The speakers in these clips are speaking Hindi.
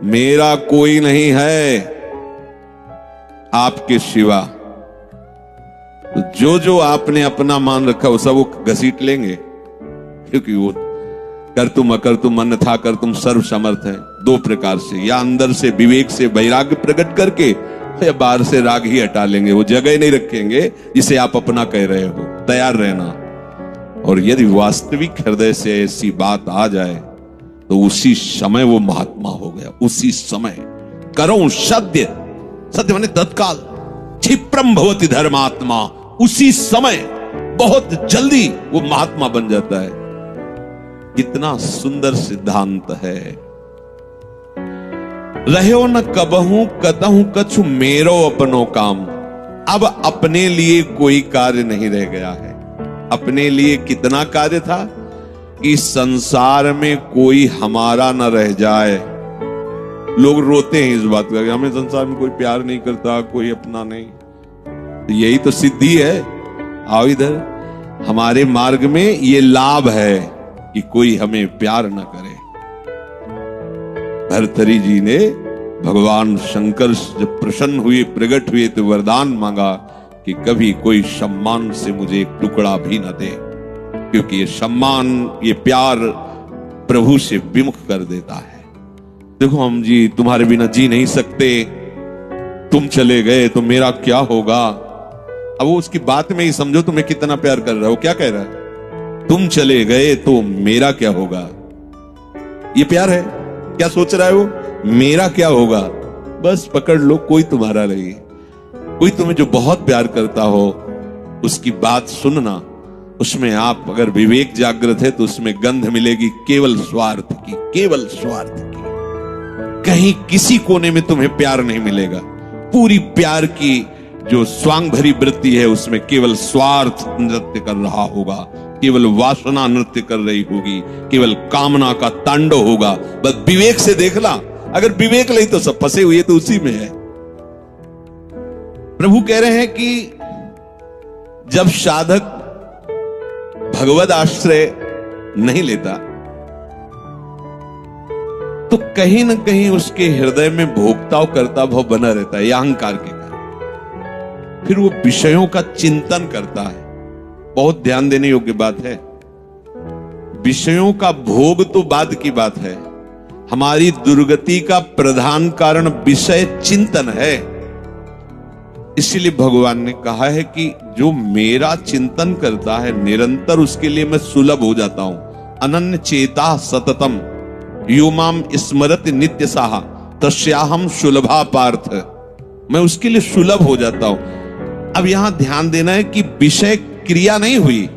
मेरा कोई नहीं है आपके सिवा। तो जो जो आपने अपना मान रखा वो सब वो घसीट लेंगे, क्योंकि वो कर तुम अकर तुम अन्यथा कर तुम सर्व समर्थ है। दो प्रकार से, या अंदर से विवेक से वैराग्य प्रकट करके, या बाहर से राग ही हटा लेंगे। वो जगह नहीं रखेंगे जिसे आप अपना कह रहे हो। तैयार रहना। और यदि वास्तविक हृदय से ऐसी बात आ जाए तो उसी समय वो महात्मा हो गया। उसी समय करो सत्य, सत्य माने तत्काल, क्षिप्रम भवति धर्मात्मा। उसी समय बहुत जल्दी वो महात्मा बन जाता है। कितना सुंदर सिद्धांत है। रहो न कबहू कतहू कछु मेरो अपनो काम। अब अपने लिए कोई कार्य नहीं रह गया है। अपने लिए कितना कार्य था कि संसार में कोई हमारा न रह जाए। लोग रोते हैं इस बात का, हमें संसार में कोई प्यार नहीं करता, कोई अपना नहीं। यही तो सिद्धि है। आओ इधर, हमारे मार्ग में ये लाभ है कि कोई हमें प्यार न करे। भर्तृहरि जी ने भगवान शंकर जब प्रसन्न हुए, प्रकट हुए, तो वरदान मांगा कि कभी कोई सम्मान से मुझे एक टुकड़ा भी न दे, क्योंकि ये सम्मान, ये प्यार प्रभु से विमुख कर देता है। देखो हम जी तुम्हारे बिना जी नहीं सकते, तुम चले गए तो मेरा क्या होगा। अब वो उसकी बात में ही समझो तुम्हें कितना प्यार कर रहा है। वो क्या कह रहा है, तुम चले गए तो मेरा क्या होगा। ये प्यार है। क्या सोच रहा है वो, मेरा क्या होगा। बस पकड़ लो, कोई तुम्हारा नहीं। कोई तुम्हें जो बहुत प्यार करता हो उसकी बात सुनना, उसमें आप अगर विवेक जागृत है तो उसमें गंध मिलेगी केवल स्वार्थ की, केवल स्वार्थ की। कहीं किसी कोने में तुम्हें प्यार नहीं मिलेगा। पूरी प्यार की जो स्वांग भरी वृत्ति है उसमें केवल स्वार्थ नृत्य कर रहा होगा, केवल वासना नृत्य कर रही होगी, केवल कामना का तांडव होगा। बस विवेक से देखना, अगर विवेक नहीं तो सब फंसे हुए तो उसी में है। प्रभु कह रहे हैं कि जब साधक भगवद आश्रय नहीं लेता तो कहीं ना कहीं उसके हृदय में भोक्ता करता भाव बना रहता है, अहंकार के कारण। फिर वो विषयों का चिंतन करता है। बहुत ध्यान देने योग्य बात है। विषयों का भोग तो बाद की बात है, हमारी दुर्गति का प्रधान कारण विषय चिंतन है। इसीलिए भगवान ने कहा है कि जो मेरा चिंतन करता है निरंतर, उसके लिए मैं सुलभ हो जाता हूं। अनन्य चेता सततम यो माम स्मरति नित्य साहा तस्याहम सुलभा पार्थ। मैं उसके लिए सुलभ हो जाता हूं। अब यहां ध्यान देना है कि विषय क्रिया नहीं हुई,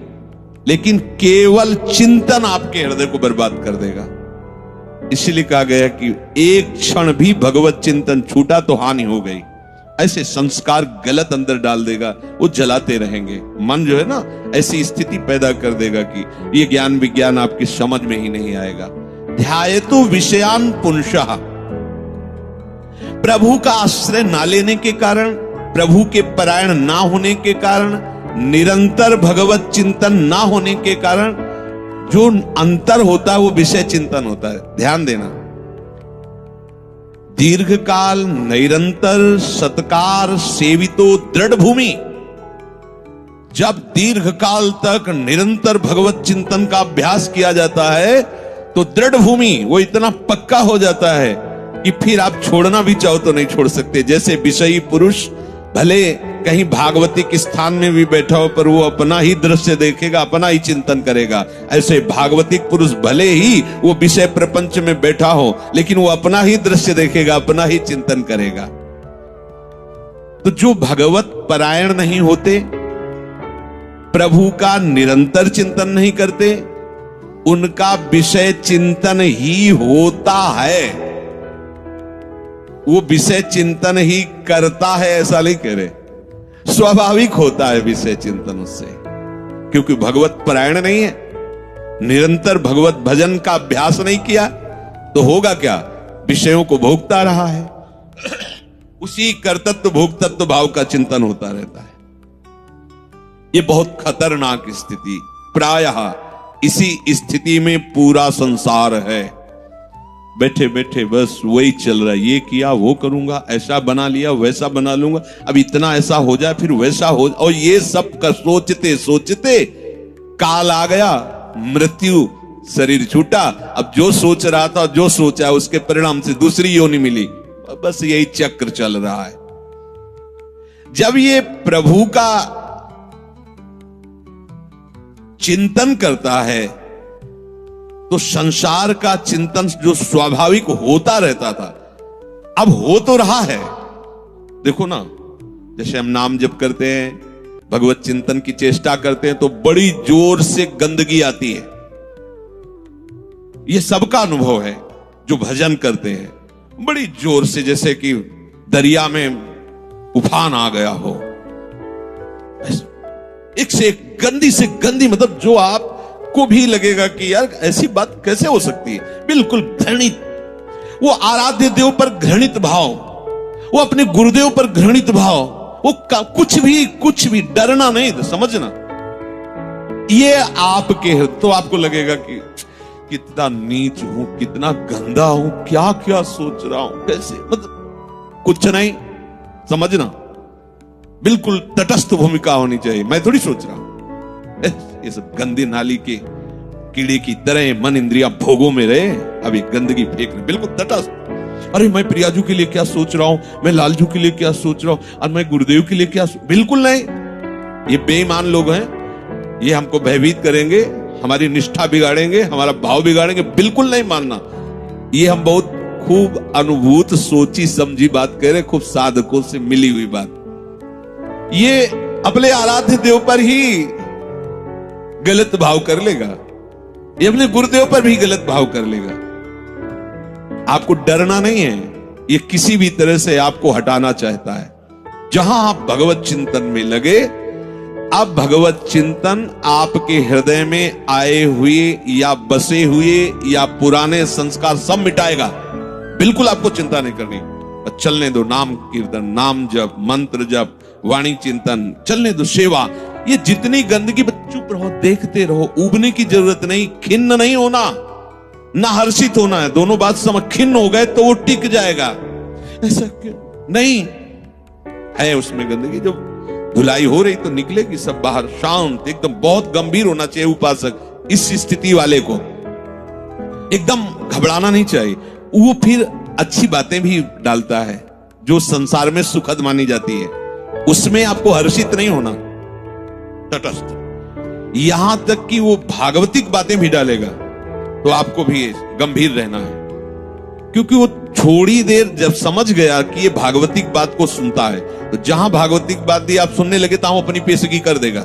लेकिन केवल चिंतन आपके हृदय को बर्बाद कर देगा। इसलिए कहा गया कि एक क्षण भी भगवत चिंतन छूटा तो हानि हो गई। ऐसे संस्कार गलत अंदर डाल देगा, वो जलाते रहेंगे। मन जो है ना, ऐसी स्थिति पैदा कर देगा कि ये ज्ञान विज्ञान आपकी समझ में ही नहीं आएगा। ध्यायतु विषयान पुंसः। प्रभु का आश्रय ना लेने के कारण, प्रभु के परायण ना होने के कारण, निरंतर भगवत चिंतन ना होने के कारण जो अंतर होता है वो विषय चिंतन होता है। ध्यान देना, दीर्घकाल निरंतर सत्कार सेवितो दृढ़ भूमि। जब दीर्घकाल तक निरंतर भगवत चिंतन का अभ्यास किया जाता है तो दृढ़ भूमि वो इतना पक्का हो जाता है कि फिर आप छोड़ना भी चाहो तो नहीं छोड़ सकते। जैसे विषयी पुरुष भले कहीं भागवतिक स्थान में भी बैठा हो पर वो अपना ही दृश्य देखेगा, अपना ही चिंतन करेगा। ऐसे भागवतिक पुरुष भले ही वो विषय प्रपंच में बैठा हो लेकिन वो अपना ही दृश्य देखेगा, अपना ही चिंतन करेगा। तो जो भगवत परायण नहीं होते, प्रभु का निरंतर चिंतन नहीं करते, उनका विषय चिंतन ही होता है। वो विषय चिंतन ही करता है ऐसा नहीं कह रहे, स्वाभाविक होता है विषय चिंतन उससे, क्योंकि भगवत परायण नहीं है, निरंतर भगवत भजन का अभ्यास नहीं किया तो होगा क्या, विषयों को भोगता रहा है। उसी कर्तृत्व भोक्तृत्व भाव का चिंतन होता रहता है। ये बहुत खतरनाक स्थिति, प्रायः इसी स्थिति में पूरा संसार है। बैठे बैठे बस वही चल रहा है, ये किया वो करूंगा, ऐसा बना लिया वैसा बना लूंगा, अब इतना ऐसा हो जाए फिर वैसा हो, और ये सब कर सोचते सोचते काल आ गया, मृत्यु, शरीर छूटा। अब जो सोच रहा था, जो सोचा उसके परिणाम से दूसरी योनि मिली, बस यही चक्र चल रहा है। जब ये प्रभु का चिंतन करता है तो संसार का चिंतन जो स्वाभाविक होता रहता था अब हो तो रहा है। देखो ना, जैसे हम नाम जप करते हैं, भगवत चिंतन की चेष्टा करते हैं तो बड़ी जोर से गंदगी आती है। ये सबका अनुभव है जो भजन करते हैं, बड़ी जोर से, जैसे कि दरिया में उफान आ गया हो, एक से एक गंदी से गंदी, मतलब जो आपको भी लगेगा कि यार ऐसी बात कैसे हो सकती है, बिल्कुल घृणित, वो आराध्य देव पर घृणित भाव, वो अपने गुरुदेव पर घृणित भाव, वो कुछ भी डरना नहीं, समझना, ये आपके, तो आपको लगेगा कि कितना नीच हूं, कितना गंदा हूं, क्या क्या सोच रहा हूं, कैसे, मतलब कुछ नहीं, समझना, बिल्कुल तटस्थ भूमिका होनी चाहिए। मैं थोड़ी सोच रहा हूं, ये सब गंदी नाली के कीड़े की तरह मन इंद्रिया भोगों में रहे, अभी गंदगी फेंक रहे, बिल्कुल तटस्थ। अरे मैं प्रियाजू के लिए क्या सोच रहा हूं, मैं लालजू के लिए क्या सोच रहा हूं, और मैं गुरुदेव के लिए क्या, बिल्कुल नहीं। ये बेईमान लोग हैं, ये हमको भयभीत करेंगे, हमारी निष्ठा बिगाड़ेंगे, हमारा भाव बिगाड़ेंगे, बिल्कुल नहीं मानना। ये हम बहुत खूब अनुभूत सोची समझी बात कह रहे, खूब साधकों से मिली हुई बात। ये अपने आराध्य देव पर ही गलत भाव कर लेगा, ये अपने गुरुदेव पर भी गलत भाव कर लेगा। आपको डरना नहीं है, ये किसी भी तरह से आपको हटाना चाहता है। जहां आप भगवत चिंतन में लगे, अब भगवत चिंतन आपके हृदय में आए हुए या बसे हुए या पुराने संस्कार सब मिटाएगा। बिल्कुल आपको चिंता नहीं करनी, चलने दो, नाम कीर्तन, नाम जप, मंत्र जप, वाणी चिंतन, चलने दो, सेवा, ये जितनी गंदगी, चुप रहो, देखते रहो, उबने की जरूरत नहीं, खिन्न नहीं होना, ना हर्षित होना है, दोनों बात समझ। खिन्न हो गए तो वो टिक जाएगा, ऐसा क्यों नहीं है, उसमें गंदगी, जब धुलाई हो रही तो निकलेगी सब बाहर, शांत एकदम। बहुत गंभीर होना चाहिए उपासक, इस स्थिति वाले को एकदम घबराना नहीं चाहिए। वो फिर अच्छी बातें भी डालता है जो संसार में सुखद मानी जाती है, उसमें आपको हर्षित नहीं होना, तटस्थ। यहां तक कि वो भागवतिक बातें भी डालेगा तो आपको भी गंभीर रहना है, क्योंकि वो थोड़ी देर जब समझ गया कि ये भागवतिक बात को सुनता है, तो जहां भागवतिक बात दी आप सुनने लगे तो अपनी पेशगी कर देगा,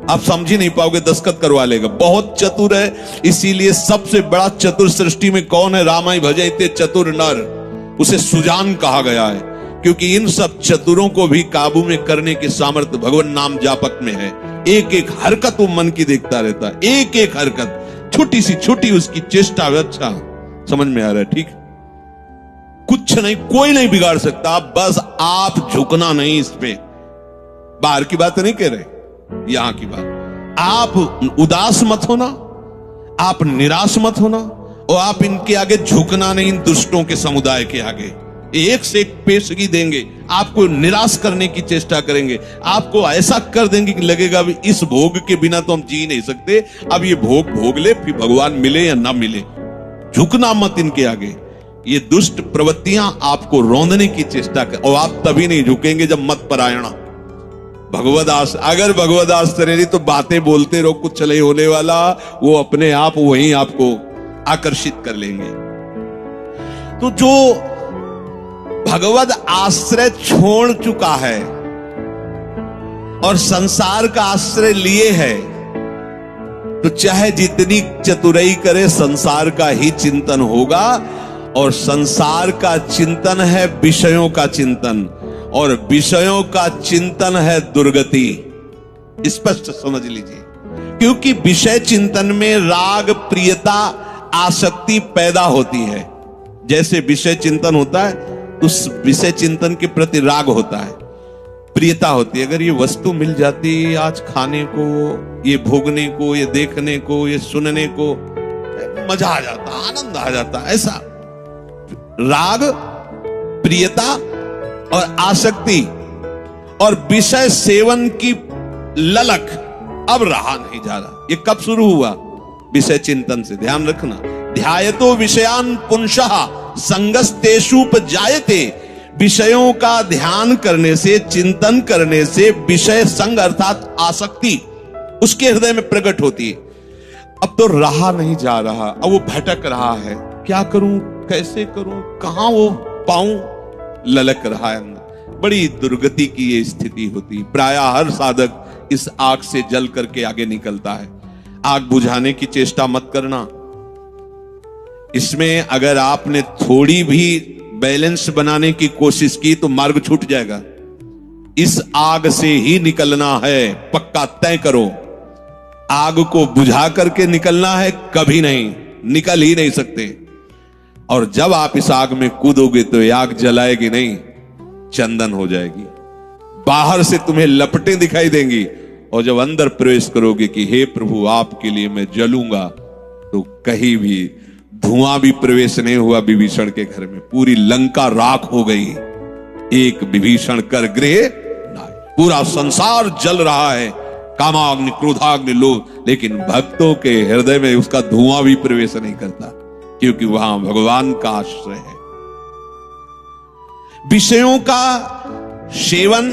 आप समझ ही नहीं पाओगे, दस्तखत करवा लेगा। बहुत चतुर है, इसीलिए सबसे बड़ा चतुर सृष्टि में कौन है, रामाय भजते चतुर नर, उसे सुजान कहा गया है, क्योंकि इन सब चतुरों को भी काबू में करने की सामर्थ्य भगवान नाम जापक में है। एक एक हरकत वो मन की देखता रहता है, एक एक हरकत, छोटी सी छोटी उसकी चेष्टा। अच्छा समझ में आ रहा है, ठीक, कुछ नहीं, कोई नहीं बिगाड़ सकता, बस आप झुकना नहीं इस पे। बाहर की बात नहीं कह रहे, यहां की बात। आप उदास मत होना, आप निराश मत होना, और आप इनके आगे झुकना नहीं, इन दुष्टों के समुदाय के आगे। एक से एक पेशगी देंगे, आपको निराश करने की चेष्टा करेंगे, आपको ऐसा कर देंगे कि लगेगा भी इस भोग के बिना तो हम जी नहीं सकते, अब ये भोग भोग ले, फिर भगवान मिले या ना मिले। झुकना मत इनके आगे, ये दुष्ट प्रवृत्तियां आपको रौंदने की चेष्टा कर, और आप तभी नहीं झुकेंगे जब मत परायणा भगवदास। अगर भगवदास रही तो बातें बोलते रहो, कुछ नहीं होने वाला, वो अपने आप वहीं आपको आकर्षित कर लेंगे। तो जो भगवद आश्रय छोड़ चुका है और संसार का आश्रय लिए है, तो चाहे जितनी चतुराई करे, संसार का ही चिंतन होगा। और संसार का चिंतन है विषयों का चिंतन, और विषयों का चिंतन है दुर्गति। स्पष्ट समझ लीजिए, क्योंकि विषय चिंतन में राग, प्रियता, आसक्ति पैदा होती है। जैसे विषय चिंतन होता है, उस विषय चिंतन के प्रति राग होता है, प्रियता होती है। अगर ये वस्तु मिल जाती आज खाने को, ये भोगने को, ये देखने को, ये सुनने को, मजा आ जाता, आनंद आ जाता, ऐसा राग, प्रियता और आसक्ति और विषय सेवन की ललक अब रहा नहीं जा रहा। ये कब शुरू हुआ? विषय चिंतन से। ध्यान रखना, ध्यायतो विषयान पुंसः संगस्तेषुपजायते। विषयों का ध्यान करने से, चिंतन करने से विषय संग अर्थात आसक्ति उसके हृदय में प्रकट होती है। अब तो रहा नहीं जा रहा, अब वो भटक रहा है, क्या करूं, कैसे करूं, कहां वो पाऊं, ललक रहा है अंदर। बड़ी दुर्गति की ये स्थिति होती है। प्रायः हर साधक इस आग से जल करके आगे निकलता है। आग बुझाने की चेष्टा मत करना। इसमें अगर आपने थोड़ी भी बैलेंस बनाने की कोशिश की तो मार्ग छूट जाएगा। इस आग से ही निकलना है, पक्का तय करो। आग को बुझा करके निकलना है, कभी नहीं, निकल ही नहीं सकते। और जब आप इस आग में कूदोगे तो ये आग जलाएगी नहीं, चंदन हो जाएगी। बाहर से तुम्हें लपटें दिखाई देंगी और जब अंदर प्रवेश करोगे कि हे प्रभु आपके लिए मैं जलूंगा, तो कहीं भी धुआं भी प्रवेश नहीं हुआ विभीषण के घर में। पूरी लंका राख हो गई, एक विभीषण कर गृह नाय। पूरा संसार जल रहा है, कामाग्नि, क्रोधाग्नि, लोभ, लेकिन भक्तों के हृदय में उसका धुआं भी प्रवेश नहीं करता, क्योंकि वहां भगवान का आश्रय है। विषयों का सेवन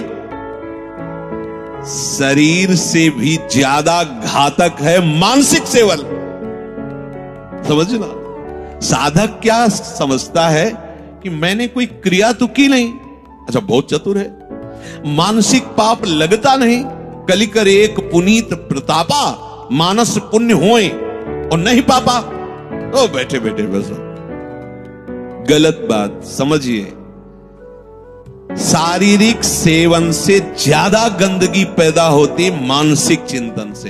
शरीर से भी ज्यादा घातक है मानसिक सेवन। समझना, साधक क्या समझता है कि मैंने कोई क्रिया तो की नहीं, अच्छा बहुत चतुर है, मानसिक पाप लगता नहीं। कलिकर एक पुनीत प्रतापा, मानस पुण्य होए और नहीं पापा। ओ बैठे बैठे बस, गलत बात समझिए। शारीरिक सेवन से ज्यादा गंदगी पैदा होती मानसिक चिंतन से।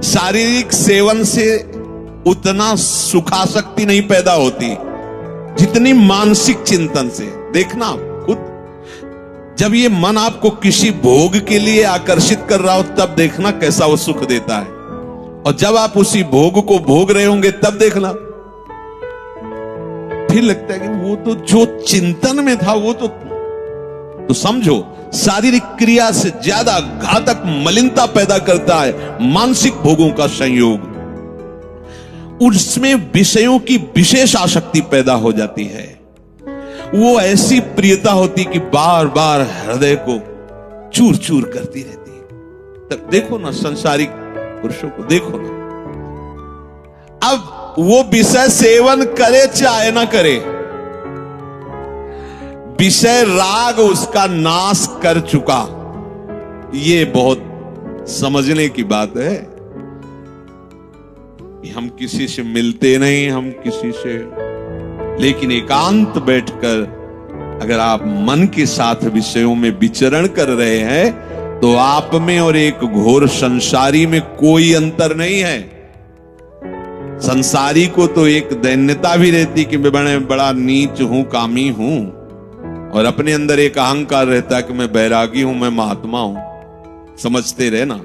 शारीरिक सेवन से उतना सुखासक्ति नहीं पैदा होती जितनी मानसिक चिंतन से। देखना खुद, जब ये मन आपको किसी भोग के लिए आकर्षित कर रहा हो तब देखना कैसा वो सुख देता है, और जब आप उसी भोग को भोग रहे होंगे तब देखना फिर लगता है कि वो तो जो चिंतन में था वो तो समझो शारीरिक क्रिया से ज्यादा घातक मलिनता पैदा करता है मानसिक भोगों का संयोग। उसमें विषयों की विशेष आसक्ति पैदा हो जाती है। वो ऐसी प्रियता होती कि बार बार हृदय को चूर चूर करती रहती है। तब देखो ना संसारिक पुरुषों को, देखो ना, अब वो विषय सेवन करे चाहे ना करे, विषय राग उसका नाश कर चुका। ये बहुत समझने की बात है। हम किसी से मिलते नहीं, हम किसी से, लेकिन एकांत बैठकर अगर आप मन के साथ विषयों में विचरण कर रहे हैं तो आप में और एक घोर संसारी में कोई अंतर नहीं है। संसारी को तो एक दैन्यता भी रहती कि मैं बड़ा नीच हूं, कामी हूं, और अपने अंदर एक अहंकार रहता है कि मैं बैरागी हूं, मैं महात्मा हूं। समझते रहे ना,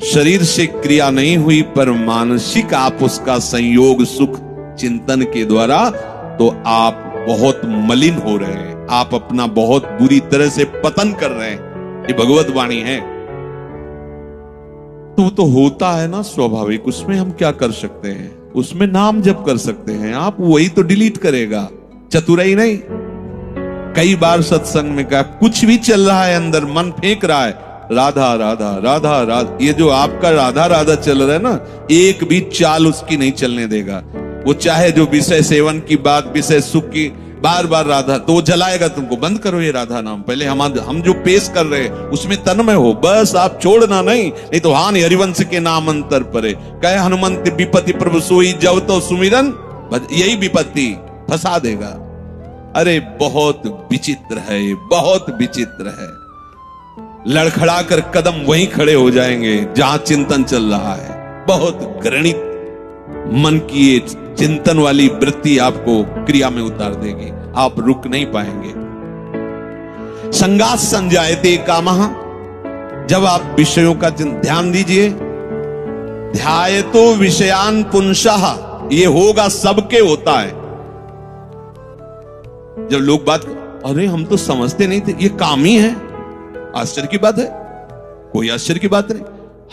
शरीर से क्रिया नहीं हुई पर मानसिक आप उसका संयोग सुख चिंतन के द्वारा, तो आप बहुत मलिन हो रहे हैं, आप अपना बहुत बुरी तरह से पतन कर रहे हैं। ये भगवत वाणी है। तो होता है ना स्वाभाविक, उसमें हम क्या कर सकते हैं? उसमें नाम जप कर सकते हैं। आप वही तो डिलीट करेगा, चतुराई नहीं। कई बार सत्संग में कहा, कुछ भी चल रहा है अंदर, मन फेंक रहा है, राधा राधा राधा राधा, ये जो आपका राधा राधा चल रहा है ना, एक भी चाल उसकी नहीं चलने देगा। वो चाहे जो विषय सेवन की बात, विषय सुख की, बार बार राधा, तो वो जलाएगा तुमको। बंद करो ये राधा नाम, पहले हम जो पेश कर रहे हैं उसमें तन्मय हो, बस आप छोड़ना नहीं तो हानि हरिवंश के नाम अंतर परे। कहे हनुमंत विपत्ति प्रभु सोई, जब तो सुमिरन, यही विपत्ति फंसा देगा। अरे बहुत विचित्र है, बहुत विचित्र है। लड़खड़ा कर कदम वहीं खड़े हो जाएंगे जहां चिंतन चल रहा है। बहुत घृणित मन की ये चिंतन वाली वृत्ति आपको क्रिया में उतार देगी, आप रुक नहीं पाएंगे। संगात संजायते कामः, जब आप विषयों का ध्यान दीजिए, ध्यायतो विषयान पुंसः, ये होगा, सबके होता है। जब लोग बात अरे हम तो समझते नहीं थे, ये काम ही है, आश्चर्य की बात है, कोई आश्चर्य की बात नहीं।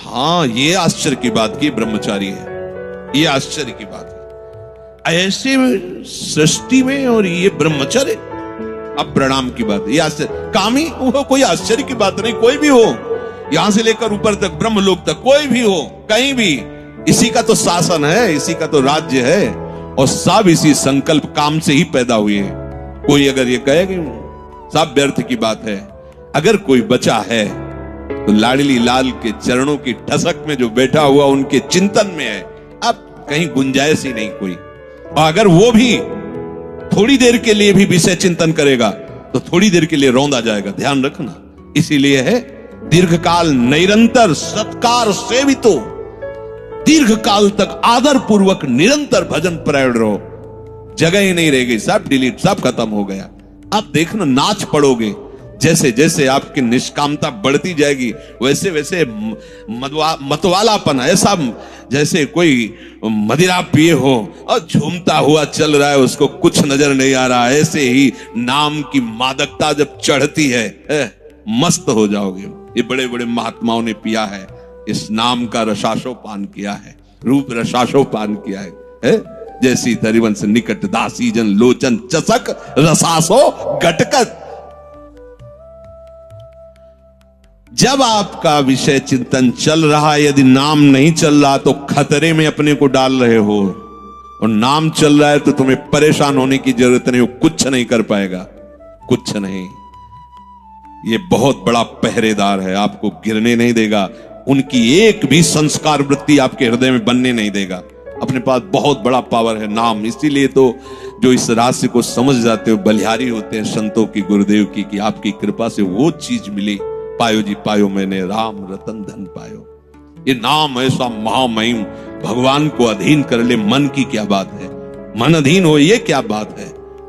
हाँ, ये आश्चर्य की बात की ब्रह्मचारी है, ये आश्चर्य की बात है। ऐसे सृष्टि में और ये ब्रह्मचर्य, अब प्रणाम की बात है, ये आश्चर्य। कामी वो कोई आश्चर्य की बात नहीं, कोई भी हो, यहां से लेकर ऊपर तक, ब्रह्मलोक तक, कोई भी हो, कहीं भी, इसी का तो शासन है, इसी का तो राज्य है, और सब इसी संकल्प काम से ही पैदा हुए हैं। कोई अगर ये कहे कि सब व्यर्थ की बात है, अगर कोई बचा है तो लाडली लाल के चरणों की ठसक में जो बैठा हुआ उनके चिंतन में है, अब कहीं गुंजाइश ही नहीं कोई। और अगर वो भी थोड़ी देर के लिए भी विषय चिंतन करेगा तो थोड़ी देर के लिए रौंदा जाएगा, ध्यान रखना। इसीलिए है दीर्घकाल निरंतर सत्कार सेवितो, दीर्घ काल तक आदर पूर्वक निरंतर भजन परायण रहो, जगह ही नहीं रहेगी, सब डिलीट, सब खत्म हो गया। आप देखना, नाच पड़ोगे, जैसे जैसे आपकी निष्कामता बढ़ती जाएगी वैसे वैसे मतवालापन, ऐसा जैसे कोई मदिरा पिए हो और झूमता हुआ चल रहा है, उसको कुछ नजर नहीं आ रहा, ऐसे ही नाम की मादकता जब चढ़ती है, मस्त हो जाओगे। ये बड़े बड़े महात्माओं ने पिया है, इस नाम का रसाशोपान किया है, रूप रसाशोपान किया है। जैसी तरिवंश निकट दासी जन लोचन चसक रसासो गटकत। जब आपका विषय चिंतन चल रहा है, यदि नाम नहीं चल रहा तो खतरे में अपने को डाल रहे हो, और नाम चल रहा है तो तुम्हें परेशान होने की जरूरत नहीं, वो कुछ नहीं कर पाएगा, कुछ नहीं। ये बहुत बड़ा पहरेदार है, आपको गिरने नहीं देगा, उनकी एक भी संस्कार वृत्ति आपके हृदय में बनने नहीं देगा। अपने पास बहुत बड़ा पावर है नाम। इसीलिए तो जो इस रहस्य को समझ जाते हो बलिहारी होते हैं संतों की, गुरुदेव की, कि आपकी कृपा से वो चीज मिली। पायो जी पायो मैंने राम रतन धन पायो। ये नाम ऐसा महामहिम, भगवान को अधीन कर ले, मन की क्या बात है, मन अधीन हो ये क्या बात है।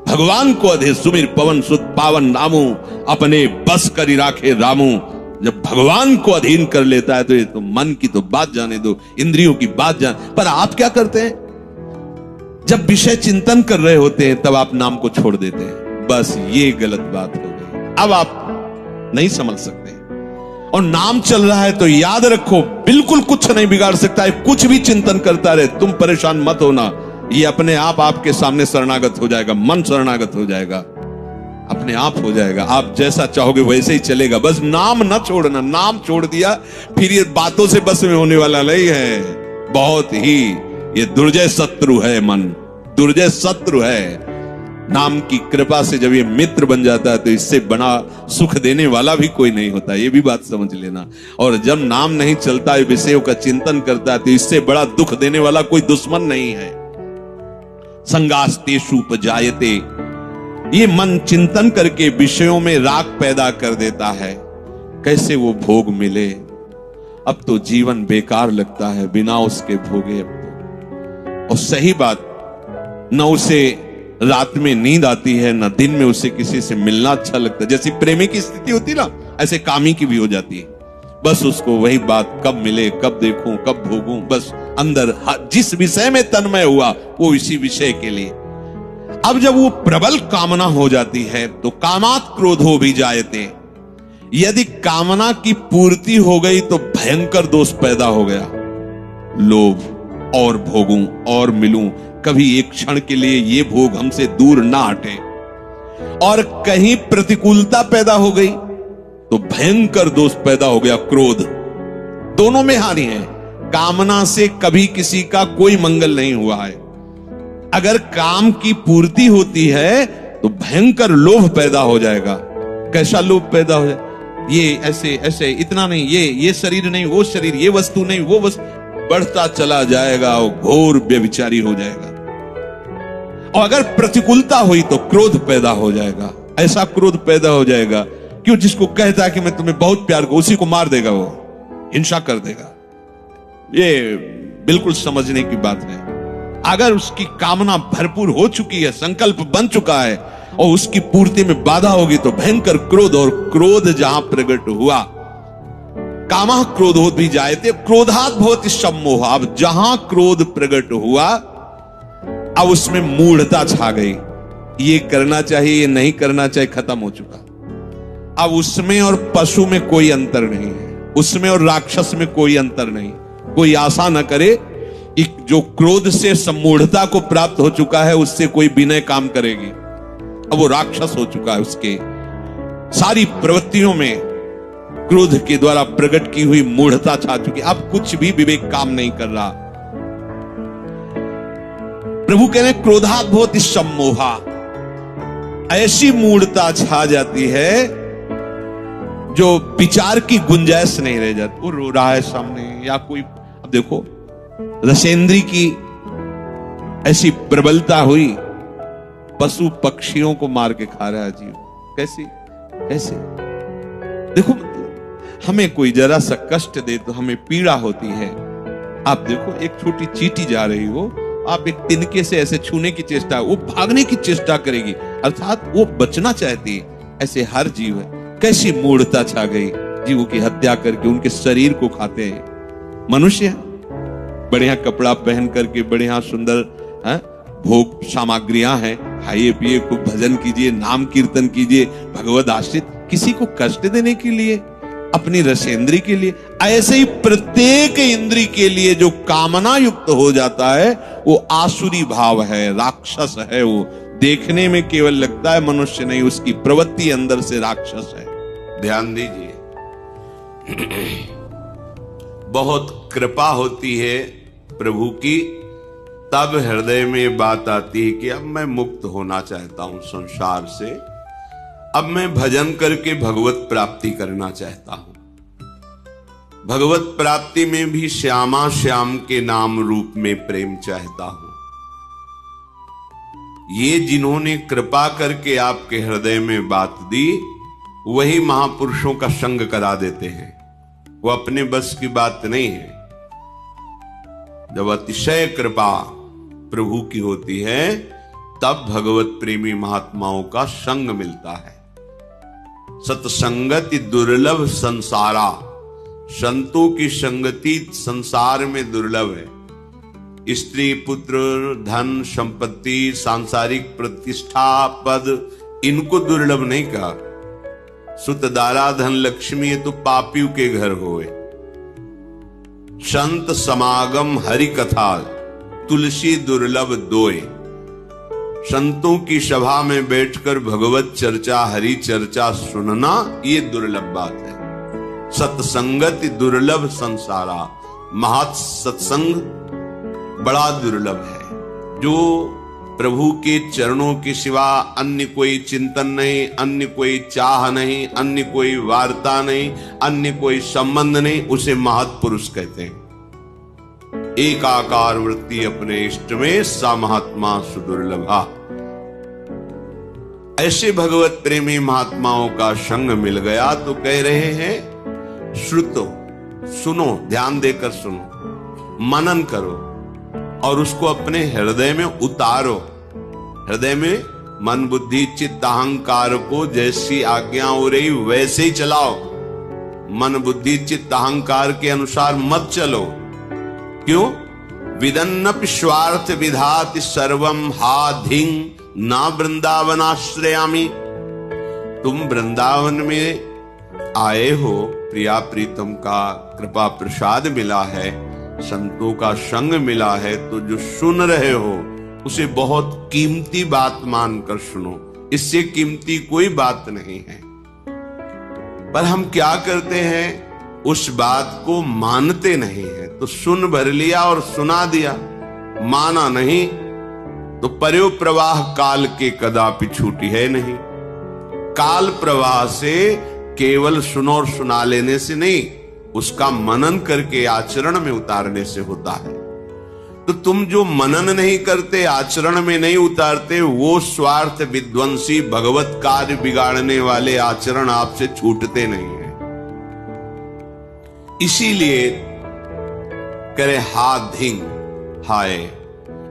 भगवान को अधे सुमिर पवन सुत पावन नामू, अपने बस करी राखे रामू। जब भगवान को अधीन कर लेता है तो ये तो मन की तो बात जाने दो, इंद्रियों की बात जान। पर आप क्या करते हैं, जब विषय चिंतन कर रहे होते हैं तब आप नाम को छोड़ देते हैं। बस ये गलत बात हो गई, अब आप नहीं समझ सकते। और नाम चल रहा है तो याद रखो, बिल्कुल कुछ नहीं बिगाड़ सकता है, कुछ भी चिंतन करता रहे, तुम परेशान मत होना। ये अपने आप आपके सामने शरणागत हो जाएगा, मन शरणागत हो जाएगा, अपने आप हो जाएगा। आप जैसा चाहोगे वैसे ही चलेगा, बस नाम न छोड़ना। नाम छोड़ दिया फिर ये बातों से बस में होने वाला नहीं है। बहुत ही ये दुर्जय शत्रु है, मन दुर्जय शत्रु है। नाम की कृपा से जब ये मित्र बन जाता है तो इससे बड़ा सुख देने वाला भी कोई नहीं होता, ये भी बात समझ लेना। और जब नाम नहीं चलता है, विषयों का चिंतन करता है, तो इससे बड़ा दुख देने वाला कोई दुश्मन नहीं है। संगास्तेषु उपजायते, ये मन चिंतन करके विषयों में राग पैदा कर देता है। कैसे वो भोग मिले, अब तो जीवन बेकार लगता है बिना उसके भोगे। अब तो, और सही बात, न उसे रात में नींद आती है, न दिन में उसे किसी से मिलना अच्छा लगता है। जैसी प्रेमी की स्थिति होती ना, ऐसे कामी की भी हो जाती है। बस उसको वही बात, कब मिले, कब देखूं, कब भोगूं, बस अंदर जिस विषय में तन्मय हुआ वो इसी विषय के लिए। अब जब वो प्रबल कामना हो जाती है तो कामात क्रोधो भी जायते। यदि कामना की पूर्ति हो गई तो भयंकर दोष पैदा हो गया, लोभ, और भोगूं और मिलूं, कभी एक क्षण के लिए ये भोग हमसे दूर ना हटे। और कहीं प्रतिकूलता पैदा हो गई तो भयंकर दोष पैदा हो गया, क्रोध। दोनों में हानि है। कामना से कभी किसी का कोई मंगल नहीं हुआ है। अगर काम की पूर्ति होती है तो भयंकर लोभ पैदा हो जाएगा। कैसा लोभ पैदा हो जाए, ये ऐसे ऐसे, इतना नहीं, ये शरीर नहीं, वो शरीर, ये वस्तु नहीं, वो वस्तु, बढ़ता चला जाएगा और घोर व्यभिचारी हो जाएगा। और अगर प्रतिकूलता हुई तो क्रोध पैदा हो जाएगा। ऐसा क्रोध पैदा हो जाएगा, क्यों, जिसको कहता है कि मैं तुम्हें बहुत प्यार करूं, उसी को मार देगा, वो हिंसा कर देगा। ये बिल्कुल समझने की बात है। अगर उसकी कामना भरपूर हो चुकी है, संकल्प बन चुका है, और उसकी पूर्ति में बाधा होगी तो भयंकर क्रोध, और क्रोध जहां प्रकट हुआ, कामः क्रोधोद भी जायते, क्रोधात् भवति सम्मोह। अब जहां क्रोध प्रकट हुआ अब उसमें मूढ़ता छा गई, ये करना चाहिए, ये नहीं करना चाहिए, खत्म हो चुका। अब उसमें और पशु में कोई अंतर नहीं है, उसमें और राक्षस में कोई अंतर नहीं। कोई आशा न करे कि जो क्रोध से सम्मूढ़ता को प्राप्त हो चुका है उससे कोई विनय काम करेगी। अब वो राक्षस हो चुका है, उसके सारी प्रवृत्तियों में क्रोध के द्वारा प्रकट की हुई मूढ़ता छा चुकी। अब कुछ भी विवेक काम नहीं कर रहा। प्रभु कह रहे क्रोधात् भवति सम्मोहा, ऐसी मूढ़ता छा जाती है जो विचार की गुंजाइश नहीं रह जाती। वो रो रहा है सामने, या कोई, अब देखो रसेंद्री की ऐसी प्रबलता हुई, पशु पक्षियों को मार के खा रहा है जीव। कैसी कैसे देखो, हमें कोई जरा सा कष्ट दे तो हमें पीड़ा होती है। आप देखो एक छोटी चींटी जा रही हो, आप एक तिनके से ऐसे छूने की चेष्टा, वो भागने की चेष्टा करेगी, अर्थात वो बचना चाहती है। ऐसे हर जीव है। कैसी मूढ़ता छा गई, जीवों की हत्या करके उनके शरीर को खाते हैं। मनुष्य बढ़िया कपड़ा पहन करके, बढ़िया सुंदर भोग सामग्रियां हैं, खाइए पिए, खूब भजन कीजिए, नाम कीर्तन कीजिए, भगवद आश्रित, किसी को कष्ट देने के लिए, अपनी रसेंद्री के लिए। ऐसे ही प्रत्येक इंद्री के लिए जो कामना युक्त हो जाता है वो आसुरी भाव है, राक्षस है। वो देखने में केवल लगता है मनुष्य नहीं, उसकी प्रवृत्ति अंदर से राक्षस है। ध्यान दीजिए, बहुत कृपा होती है प्रभु की, तब हृदय में बात आती है कि अब मैं मुक्त होना चाहता हूं संसार से, अब मैं भजन करके भगवत प्राप्ति करना चाहता हूं। भगवत प्राप्ति में भी श्यामा श्याम के नाम रूप में प्रेम चाहता हूं। ये जिन्होंने कृपा करके आपके हृदय में बात दी, वही महापुरुषों का संग करा देते हैं। वो अपने बस की बात नहीं है। जब अतिशय कृपा प्रभु की होती है तब भगवत प्रेमी महात्माओं का संग मिलता है। सत्संगति दुर्लभ संसारा, संतों की संगति संसार में दुर्लभ है। स्त्री पुत्र धन संपत्ति सांसारिक प्रतिष्ठा पद, इनको दुर्लभ नहीं कहा। सुत दारा धन लक्ष्मी, ये तो पापियों के घर होए। संत समागम हरि कथा, तुलसी दुर्लभ दोए। संतों की सभा में बैठकर भगवत चर्चा हरि चर्चा सुनना, ये दुर्लभ बात है। सत्संगति दुर्लभ संसारा, महत् सत्संग बड़ा दुर्लभ है। जो प्रभु के चरणों के सिवा अन्य कोई चिंतन नहीं, अन्य कोई चाह नहीं, अन्य कोई वार्ता नहीं, अन्य कोई संबंध नहीं, उसे महत् पुरुष कहते हैं। एकाकार वृत्ति अपने इष्ट में, सा महात्मा सुदुर्लभा। ऐसे भगवत प्रेमी महात्माओं का संग मिल गया तो कह रहे हैं श्रुतो, सुनो, ध्यान देकर सुनो, मनन करो और उसको अपने हृदय में उतारो। हृदय में मन बुद्धि चित्त अहंकार को जैसी आज्ञा हो रही वैसे ही चलाओ। मन बुद्धि चित्त अहंकार के अनुसार मत चलो। क्यों? विदन्नपि स्वार्थ विधाति सर्वम हा धिंग ना वृंदावनाश्रयामि। तुम वृंदावन में आए हो, प्रिया प्रीतम का कृपा प्रसाद मिला है, संतों का संग मिला है, तो जो सुन रहे हो उसे बहुत कीमती बात मानकर सुनो। इससे कीमती कोई बात नहीं है। पर हम क्या करते हैं, उस बात को मानते नहीं है। तो सुन भर लिया और सुना दिया, माना नहीं तो पर्यो प्रवाह काल के कदापि छूटी है नहीं। काल प्रवाह से केवल सुनो और सुना लेने से नहीं, उसका मनन करके आचरण में उतारने से होता है। तो तुम जो मनन नहीं करते, आचरण में नहीं उतारते, वो स्वार्थ विध्वंसी भगवत कार्य बिगाड़ने वाले आचरण आपसे छूटते नहीं है। इसीलिए करे हाथ धिंग, हाय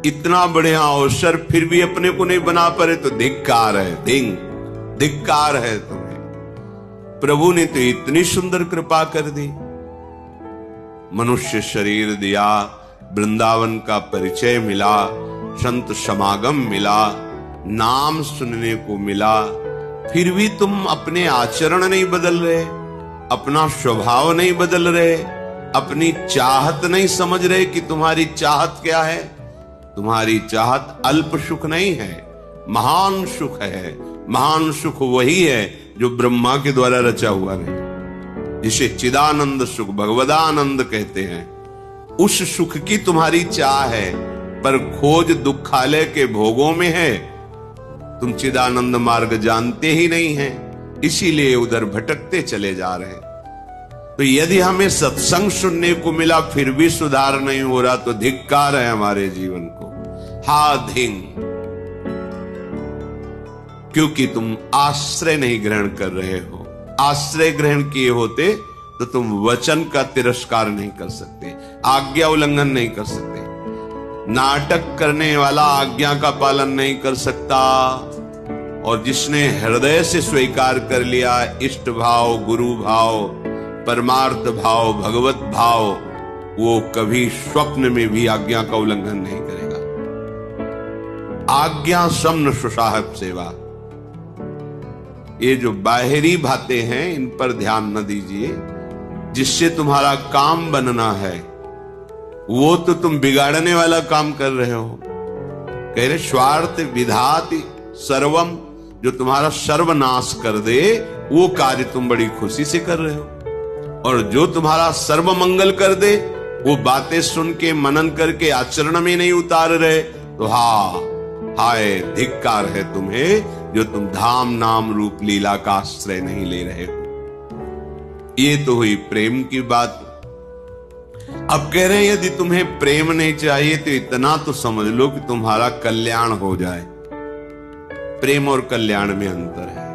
इतना बढ़िया अवसर फिर भी अपने को नहीं बना पाए तो धिक्कार है, धिंग धिक्कार है तुम्हें। प्रभु ने तो इतनी सुंदर कृपा कर दी, मनुष्य शरीर दिया, वृंदावन का परिचय मिला, संत समागम मिला, नाम सुनने को मिला, फिर भी तुम अपने आचरण नहीं बदल रहे, अपना स्वभाव नहीं बदल रहे, अपनी चाहत नहीं समझ रहे कि तुम्हारी चाहत क्या है। तुम्हारी चाहत अल्प सुख नहीं है, महान सुख है। महान सुख वही है जो ब्रह्मा के द्वारा रचा हुआ नहीं, जिसे चिदानंद सुख, भगवदानंद कहते हैं। उस सुख की तुम्हारी चाह है, पर खोज दुखालय के भोगों में है। तुम चिदानंद मार्ग जानते ही नहीं हैं, इसीलिए उधर भटकते चले जा रहे हैं। तो यदि हमें सत्संग सुनने को मिला फिर भी सुधार नहीं हो रहा, तो धिक्कार है हमारे जीवन को। हा धिंग, क्योंकि तुम आश्रय नहीं ग्रहण कर रहे हो। आश्रय ग्रहण किए होते तो तुम वचन का तिरस्कार नहीं कर सकते, आज्ञा उल्लंघन नहीं कर सकते। नाटक करने वाला आज्ञा का पालन नहीं कर सकता, और जिसने हृदय से स्वीकार कर लिया इष्ट भाव, गुरु भाव, परमार्थ भाव, भगवत भाव, वो कभी स्वप्न में भी आज्ञा का उल्लंघन नहीं करेगा। आज्ञा समन सुसाहब सेवा, ये जो बाहरी बातें हैं इन पर ध्यान न दीजिए। जिससे तुम्हारा काम बनना है वो तो तुम बिगाड़ने वाला काम कर रहे हो। कह रहे स्वार्थ विधाति सर्वम, जो तुम्हारा सर्वनाश कर दे वो कार्य तुम बड़ी खुशी से कर रहे हो, और जो तुम्हारा सर्व मंगल कर दे वो बातें सुन के मनन करके आचरण में नहीं उतार रहे, तो हाय धिक्कार है तुम्हें, जो तुम धाम नाम रूप लीला का आश्रय नहीं ले रहे हो। ये तो हुई प्रेम की बात। अब कह रहे हैं यदि तुम्हें प्रेम नहीं चाहिए तो इतना तो समझ लो कि तुम्हारा कल्याण हो जाए। प्रेम और कल्याण में अंतर है।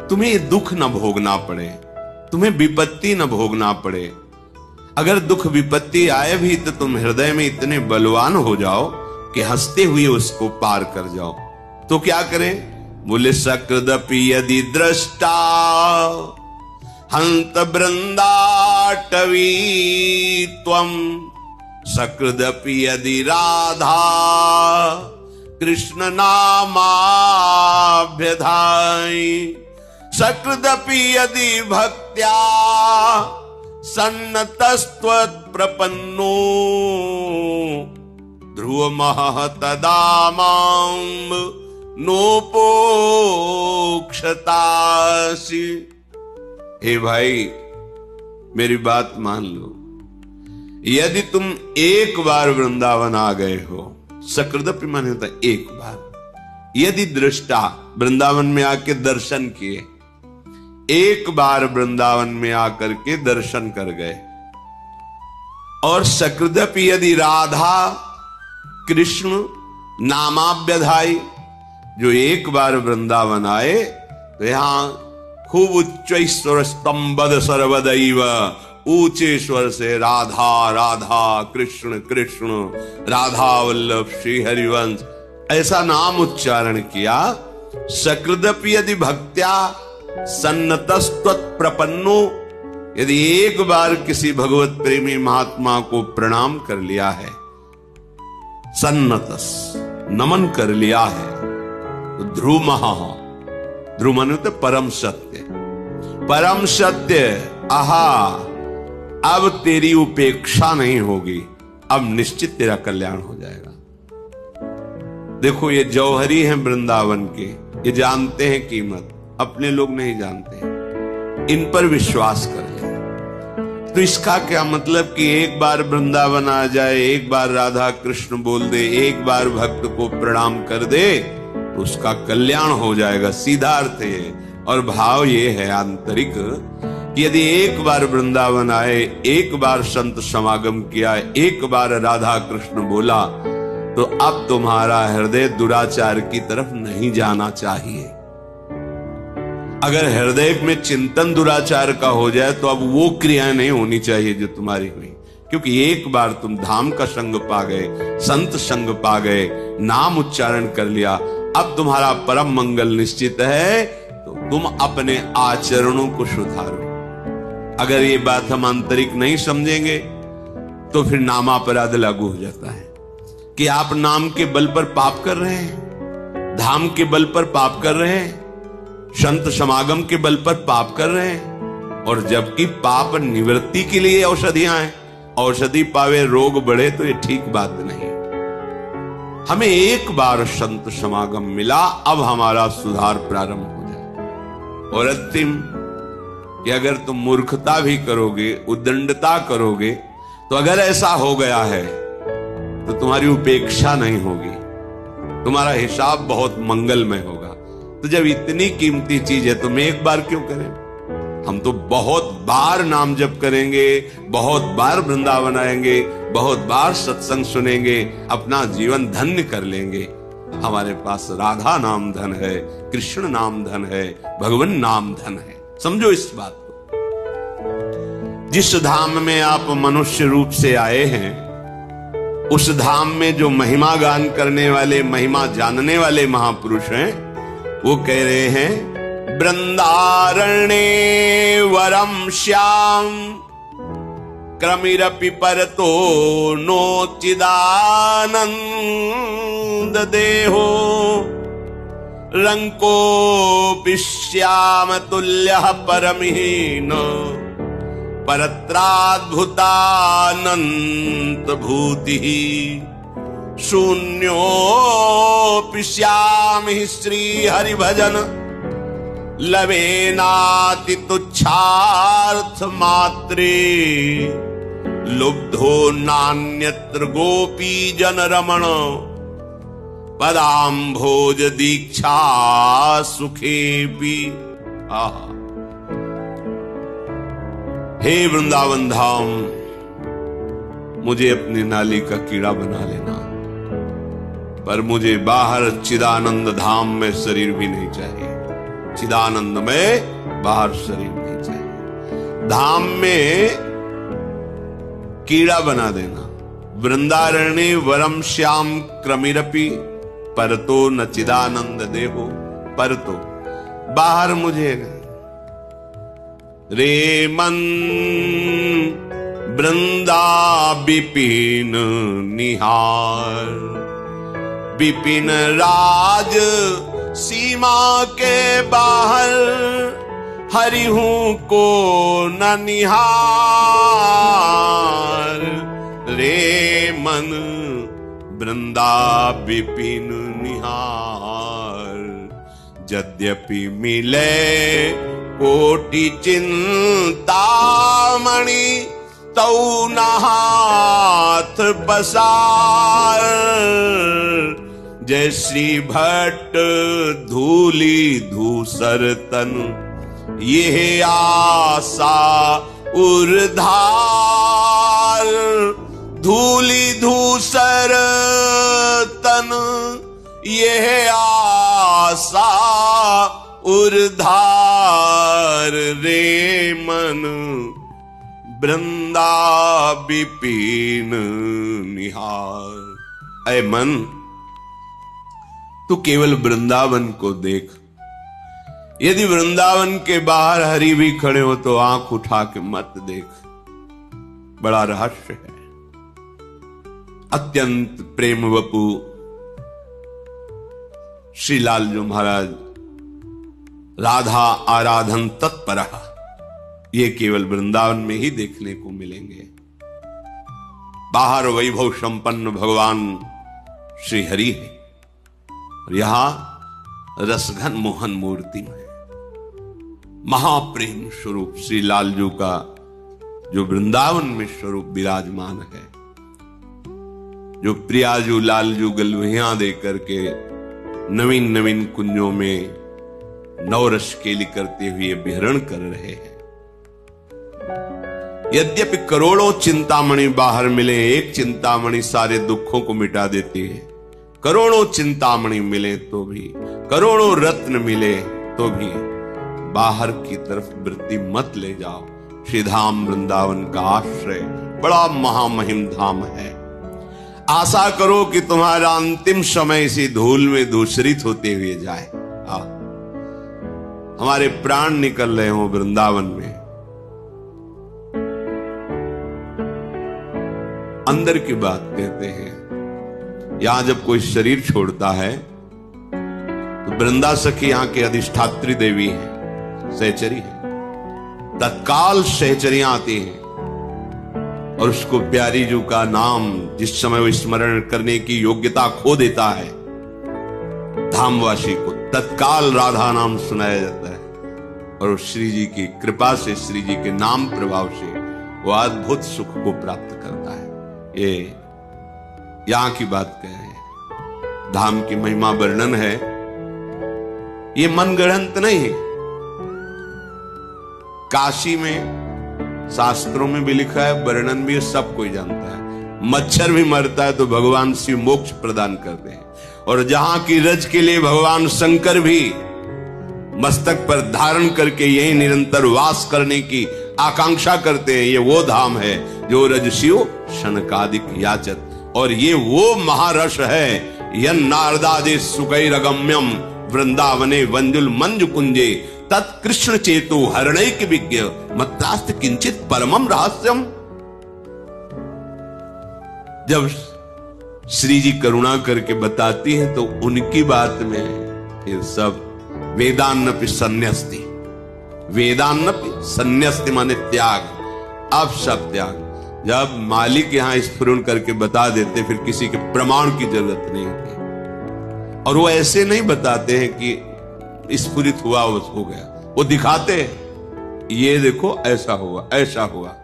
तुम्हें दुख न भोगना पड़े, तुम्हें विपत्ति न भोगना पड़े। अगर दुख विपत्ति आए भी तो तुम हृदय में इतने बलवान हो जाओ कि हंसते हुए उसको पार कर जाओ। तो क्या करें? बोले सकृदपि यदि दृष्टा हंत बृंदाटवी त्वं, सकृदपि यदि राधा कृष्ण नामाभ्यधाई, सकृदपि यदि भक्त्या सन्नतस्त्वत् प्रपन्नो, ध्रुवमः तदा मां नोपोक्षतासि। हे भाई मेरी बात मान लो, यदि तुम एक बार वृंदावन आ गए हो, सकृदपि माने होता एक बार, यदि दृष्टा वृंदावन में आके दर्शन किए, एक बार वृंदावन में आकर के दर्शन कर गए, और सकृदपि यदि राधा कृष्ण नामाभ्यधाई, जो एक बार वृंदावन आए तो यहां खूब उच्चैश्वर स्तंभद सर्वदैव, ऊंचे स्वर से राधा राधा कृष्ण कृष्ण राधा वल्लभ श्री हरिवंश ऐसा नाम उच्चारण किया। सकृदपि यदि भक्त्या सन्नतस्त्वत् प्रपन्नो, यदि एक बार किसी भगवत प्रेमी महात्मा को प्रणाम कर लिया है, सन्नतस नमन कर लिया है, तो ध्रुवमः, ध्रुव माने होते परम सत्य, परम सत्य, आहा अब तेरी उपेक्षा नहीं होगी, अब निश्चित तेरा कल्याण हो जाएगा। देखो ये जौहरी हैं वृंदावन के, ये जानते हैं कीमत, अपने लोग नहीं जानते हैं, इन पर विश्वास कर ले। तो इसका क्या मतलब कि एक बार वृंदावन आ जाए, एक बार राधा कृष्ण बोल दे, एक बार भक्त को प्रणाम कर दे तो उसका कल्याण हो जाएगा, सीधा अर्थ ये। और भाव ये है आंतरिक कि यदि एक बार वृंदावन आए, एक बार संत समागम किया, एक बार राधा कृष्ण बोला, तो अब तुम्हारा हृदय दुराचार की तरफ नहीं जाना चाहिए। अगर हृदय में चिंतन दुराचार का हो जाए तो अब वो क्रियाएं नहीं होनी चाहिए जो तुम्हारी हुई, क्योंकि एक बार तुम धाम का संग पा गए, संत संग पा गए, नाम उच्चारण कर लिया, अब तुम्हारा परम मंगल निश्चित है, तो तुम अपने आचरणों को सुधारो। अगर ये बात हम आंतरिक नहीं समझेंगे तो फिर नामापराध लागू हो जाता है कि आप नाम के बल पर पाप कर रहे हैं, धाम के बल पर पाप कर रहे हैं, संत समागम के बल पर पाप कर रहे हैं। और जबकि पाप निवृत्ति के लिए औषधियां हैं, औषधि पावे रोग बढ़े, तो ये ठीक बात नहीं। हमें एक बार संत समागम मिला, अब हमारा सुधार प्रारंभ हो जाए। और अंतिम कि अगर तुम मूर्खता भी करोगे, उद्दंडता करोगे, तो अगर ऐसा हो गया है तो तुम्हारी उपेक्षा नहीं होगी, तुम्हारा हिसाब बहुत मंगलमय होगा। तो जब इतनी कीमती चीज है तो मैं एक बार क्यों करें? हम तो बहुत बार नाम जप करेंगे, बहुत बार वृंदावन आएंगे, बहुत बार सत्संग सुनेंगे, अपना जीवन धन्य कर लेंगे। हमारे पास राधा नाम धन है, कृष्ण नाम धन है, भगवान नाम धन है। समझो इस बात को। जिस धाम में आप मनुष्य रूप से आए हैं, उस धाम में जो महिमा गान करने वाले, महिमा जानने वाले महापुरुष हैं, वो कह रहे हैं, वृंदारण्ये वरम श्याम क्रमिरपि परतो नोचिदानंद देहो रंकोऽपि श्याम तुल्यः परमहीन परत्राद्भुतानंत भूतिः शून्योऽपि श्याम हि श्री हरि भजन लवेनाति तुच्छार्थ मात्रे लुब्धो नान्यत्र गोपी जन रमण पदाम्भोज दीक्षा सुखेपि। आहा, हे वृंदावन धाम, मुझे अपनी नाली का कीड़ा बना लेना, पर मुझे बाहर चिदानंद धाम में शरीर भी नहीं चाहिए। चिदानंद में बाहर शरीर नहीं चाहिए, धाम में कीड़ा बना देना। वृंदारण्ये वरम श्याम क्रमिरपि परतो न चिदानंद देहो। परतो बाहर मुझे रे मन वृंदा विपिन निहार विपिन राज सीमा के बाहर हरि हूं को न निहार। रे मन वृंदा विपिन निहार यद्यपि मिले कोटि चिंतामणि तौ न हाथ पसार। जय श्री भट्ट धूली धूसर तन ये आशा उर्धार। धूली धूसर तन ये आशा उर्धार। रे मन वृंदा विपिन निहार। ऐ मन, तू केवल वृंदावन को देख। यदि वृंदावन के बाहर हरि भी खड़े हो तो आंख उठा के मत देख, बड़ा रहस्य है। अत्यंत प्रेम वपु श्री लालजू महाराज राधा आराधन तत्पर, ये केवल वृंदावन में ही देखने को मिलेंगे। बाहर वैभव संपन्न भगवान श्री हरि है और यहां रसघन मोहन मूर्ति में महाप्रेम स्वरूप श्री लालजू का जो वृंदावन में स्वरूप विराजमान है, जो प्रियाजू लालजू गलवहियां दे करके नवीन नवीन कुंजों में नवरस केली करते हुए विहरण कर रहे हैं। यद्यपि करोड़ों चिंतामणि बाहर मिले, एक चिंतामणि सारे दुखों को मिटा देती है। करोड़ों चिंतामणि मिले तो भी, करोड़ों रत्न मिले तो भी बाहर की तरफ वृत्ति मत ले जाओ। श्री धाम वृंदावन का आश्रय बड़ा महामहिम धाम है। आशा करो कि तुम्हारा अंतिम समय इसी धूल में दूषरित होते हुए जाए। हमारे प्राण निकल रहे हो वृंदावन में, अंदर की बात कहते हैं। यहां जब कोई शरीर छोड़ता है तो वृंदा सखी यहां के अधिष्ठात्री देवी है, सहचरी है। तत्काल सहचरियां आती हैं और उसको प्यारी जू का नाम जिस समय वो स्मरण करने की योग्यता खो देता है, धामवासी को तत्काल राधा नाम सुनाया जाता है और श्री जी की कृपा से, श्री जी के नाम प्रभाव से वो अद्भुत सुख को प्राप्त करता है। ये यहां की बात कह रहे हैं, धाम की महिमा वर्णन है, ये मनगढ़ंत नहीं है। काशी में शास्त्रों में भी लिखा है, वर्णन भी सब कोई जानता है। मच्छर भी मरता है तो भगवान शिव मोक्ष प्रदान करते हैं, और जहां की रज के लिए भगवान शंकर भी मस्तक पर धारण करके यही निरंतर वास करने की आकांक्षा करते हैं। ये वो धाम है जो रज शिव शनकादिक याचत, और ये वो महारस है यन नारदादे सुकैरगम्यम वृंदावने वंजुल मंजु कुंजे तत्कृष्ण चेतु हरणैक विज्ञ मत्तास्त किंचित परमम रहस्यम। जब श्री जी करुणा करके बताती हैं तो उनकी बात में ये सब वेदान्नपि संन्यस्ति, वेदान्नपि संन्यस्ति माने त्याग, अब सब त्याग। जब मालिक यहां स्फुरण करके बता देते फिर किसी के प्रमाण की जरूरत नहीं होती, और वो ऐसे नहीं बताते हैं कि स्फुरित हुआ हो गया, वो दिखाते हैं ये देखो ऐसा हुआ ऐसा हुआ।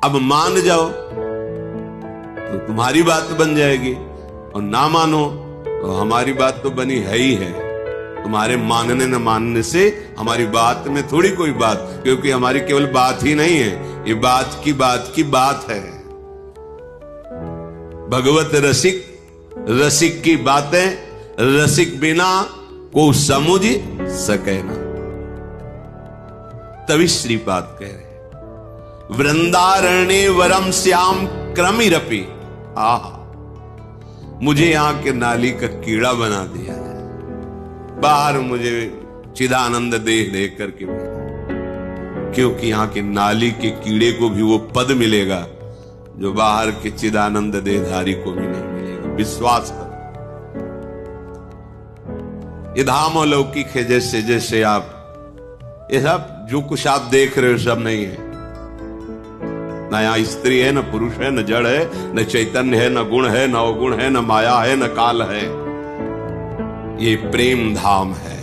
अब मान जाओ तो तुम्हारी बात बन जाएगी, और ना मानो तो हमारी बात तो बनी है ही है। तुम्हारे मानने न मानने से हमारी बात में थोड़ी कोई बात, क्योंकि हमारी केवल बात ही नहीं है, ये बात की बात है। भगवत रसिक, रसिक की बातें रसिक बिना को समझ सके ना। तभी श्रीपाद कह रहे वृंदारण्य वरम श्याम क्रमिरपि, आहा मुझे यहां के नाली का कीड़ा बना दिया है, बाहर मुझे चिदानंद देह दे करके, क्योंकि यहां के नाली के कीड़े को भी वो पद मिलेगा जो बाहर के चिदानंद देहधारी को भी नहीं मिलेगा। विश्वास करो, ये धाम अलौकिक है। जैसे जैसे आप ये सब जो कुछ आप देख रहे हो सब नहीं है, न यहाँ स्त्री है, न पुरुष है, न जड़ है, न चैतन्य है, न गुण है, न अवगुण है, न माया है, न काल है। ये प्रेम धाम है।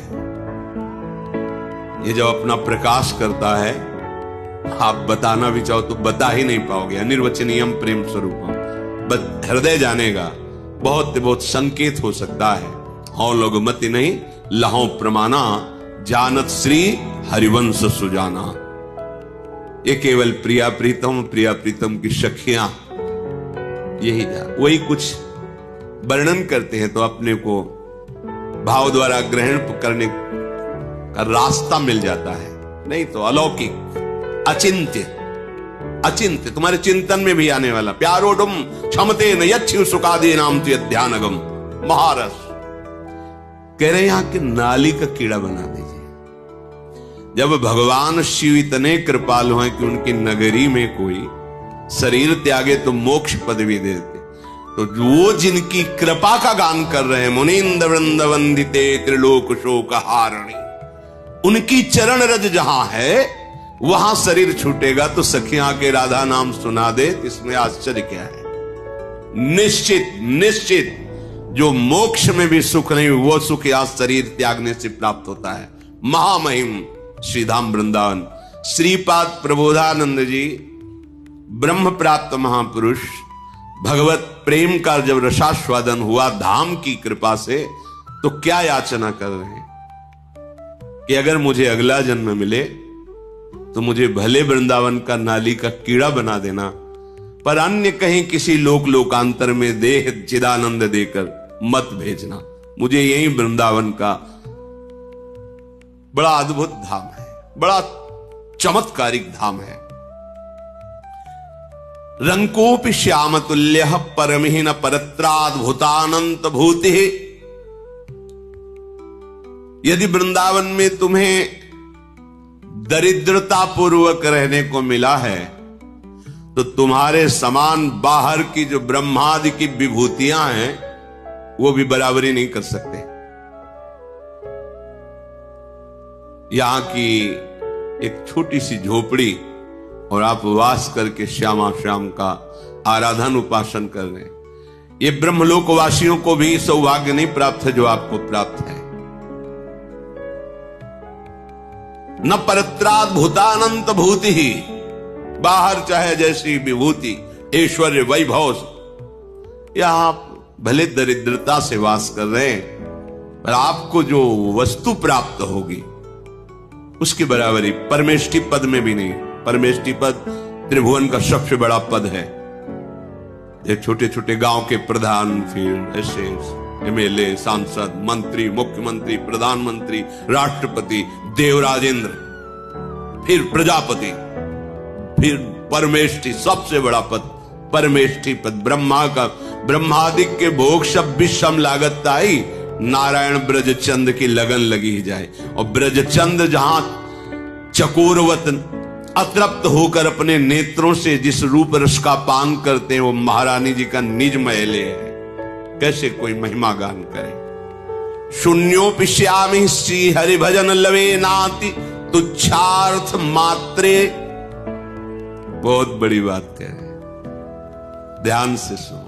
ये जब अपना प्रकाश करता है, आप बताना भी चाहो तो बता ही नहीं पाओगे। अनिर्वचनीयम प्रेम स्वरूपम, बस हृदय जानेगा। बहुत बहुत संकेत हो सकता है, हौ लोग मति नहीं लहो प्रमाना, जानत श्री हरिवंश सुजाना। ये केवल प्रिया प्रीतम की सखियां यही वही कुछ वर्णन करते हैं तो अपने को भाव द्वारा ग्रहण करने का रास्ता मिल जाता है, नहीं तो अलौकिक अचिंत्य, अचिंत्य तुम्हारे चिंतन में भी आने वाला। प्यारोडुम क्षमते न यच्छु सुखादि नाम तु ध्यानगम, महारस कह रहे यहां के नाली का कीड़ा बना दीजिए। जब भगवान शिव इतने कृपालु हैं कि उनकी नगरी में कोई शरीर त्यागे तो मोक्ष पदवी देते, तो वो जिनकी कृपा का गान कर रहे हैं, मुनींद्र वृंद वंदिते त्रिलोक शोक हारणी, उनकी चरण रज जहां है वहां शरीर छूटेगा तो सखियां के राधा नाम सुना दे, इसमें आश्चर्य क्या है। निश्चित निश्चित जो मोक्ष में भी सुख नहीं वो सुख या शरीर त्यागने से प्राप्त होता है। महामहिम श्रीधाम वृंदावन। श्रीपाद प्रबोधानंद जी ब्रह्म प्राप्त महापुरुष, भगवत प्रेम का जब रसास्वादन हुआ धाम की कृपा से, तो क्या याचना कर रहे हैं कि अगर मुझे अगला जन्म मिले तो मुझे भले वृंदावन का नाली का कीड़ा बना देना, पर अन्य कहीं किसी लोकांतर में देह चिदानंद देकर मत भेजना। मुझे यही वृंदावन का बड़ा अद्भुत धाम है, बड़ा चमत्कारिक धाम है। रंकोपि श्याम तुल्य परमहीन परत्राद्भुतानंत भूति। यदि वृंदावन में तुम्हें दरिद्रता पूर्वक रहने को मिला है तो तुम्हारे समान बाहर की जो ब्रह्मादि की विभूतियां हैं वो भी बराबरी नहीं कर सकते। यहां की एक छोटी सी झोपड़ी और आप वास करके श्यामा श्याम का आराधन उपासन कर रहे हैं। ये ब्रह्मलोक वासियों को भी सौभाग्य नहीं प्राप्त है जो आपको प्राप्त है। न परत्राद भूतानंत भूति ही, बाहर चाहे जैसी विभूति ऐश्वर्य वैभव, यहां भले दरिद्रता से वास कर रहे हैं, पर आपको जो वस्तु प्राप्त होगी उसकी बराबरी परमेष्टि पद में भी नहीं। परमेष्टि पद त्रिभुवन का सबसे बड़ा पद है। एक छोटे छोटे गांव के प्रधान, फिर एसएस, एमएलए, सांसद, मंत्री, मुख्यमंत्री, प्रधानमंत्री, राष्ट्रपति, देवराजेंद्र, फिर प्रजापति, फिर परमेष्टि, सबसे बड़ा पद परमेष्टि पद। ब्रह्मादिक के भोग सब विषम लागत आई, नारायण ब्रजचंद की लगन लगी ही जाए। और ब्रजचंद जहां चकोरवत अतृप्त होकर अपने नेत्रों से जिस रूप रस का पान करते हैं, वो महारानी जी का निज महले है। कैसे कोई महिमा गान करे। शून्योपिश्यामि श्री हरि भजन लवे नाति तुच्छार्थ मात्रे। बहुत बड़ी बात कह रहे, ध्यान से सुनो।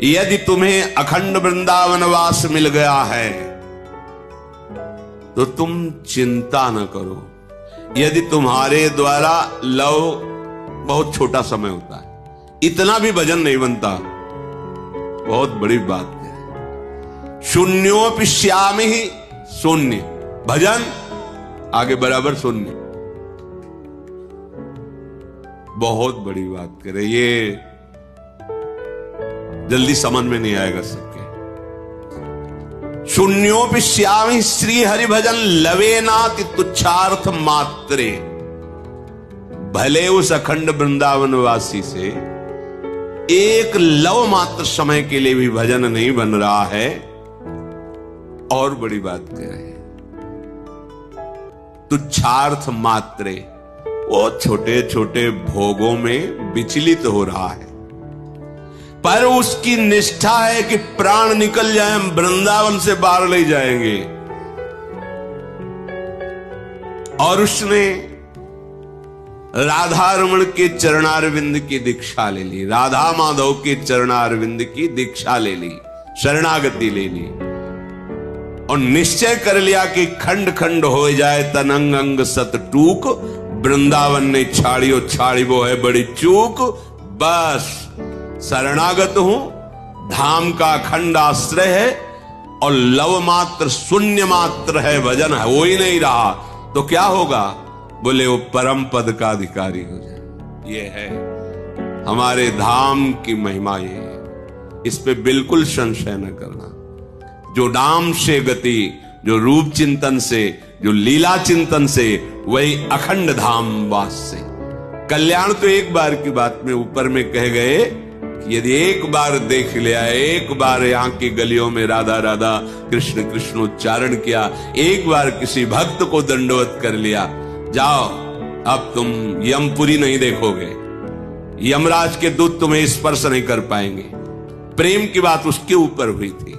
यदि तुम्हें अखंड वृंदावन वास मिल गया है तो तुम चिंता न करो। यदि तुम्हारे द्वारा लव बहुत छोटा समय होता है, इतना भी भजन नहीं बनता, बहुत बड़ी बात है। शून्योपिश्यामि ही, शून्य भजन आगे बराबर शून्य, बहुत बड़ी बात करे। ये जल्दी समझ में नहीं आएगा सबके। शून्योपिश्यामि श्री हरि भजन लवेनाति तुच्छार्थ मात्रे। भले उस अखंड वृंदावन वासी से एक लव मात्र समय के लिए भी भजन नहीं बन रहा है। और बड़ी बात कह रहे हैं, तुच्छार्थ मात्रे, वो छोटे छोटे भोगों में विचलित हो रहा है, पर उसकी निष्ठा है कि प्राण निकल जाए, हम वृंदावन से बाहर ले जाएंगे। और उसने राधा रमण के चरणारविंद की दीक्षा ले ली, राधा माधव के चरणारविंद की दीक्षा ले ली, शरणागति ले ली, और निश्चय कर लिया कि खंड खंड हो जाए तन अंग अंग सत टूक, वृंदावन ने छाड़ियो छाड़ी वो है बड़ी चूक। बस शरणागत हूं, धाम का अखंड आश्रय है, और लव मात्र शून्य मात्र है, भजन हो ही नहीं रहा, तो क्या होगा? बोले वो परम पद का अधिकारी हो जाए। ये है हमारे धाम की महिमा, ये है, इस पे बिल्कुल संशय न करना। जो नाम से गति, जो रूप चिंतन से, जो लीला चिंतन से, वही अखंड धाम वास से। कल्याण तो एक बार की बात में ऊपर में कह गए कि यदि एक बार देख लिया, एक बार यहाँ की गलियों में राधा राधा कृष्ण कृष्ण उच्चारण किया, एक बार किसी भक्त को दंडवत कर लिया, जाओ अब तुम यमपुरी नहीं देखोगे, यमराज के दूत तुम्हें स्पर्श नहीं कर पाएंगे। प्रेम की बात उसके ऊपर हुई थी।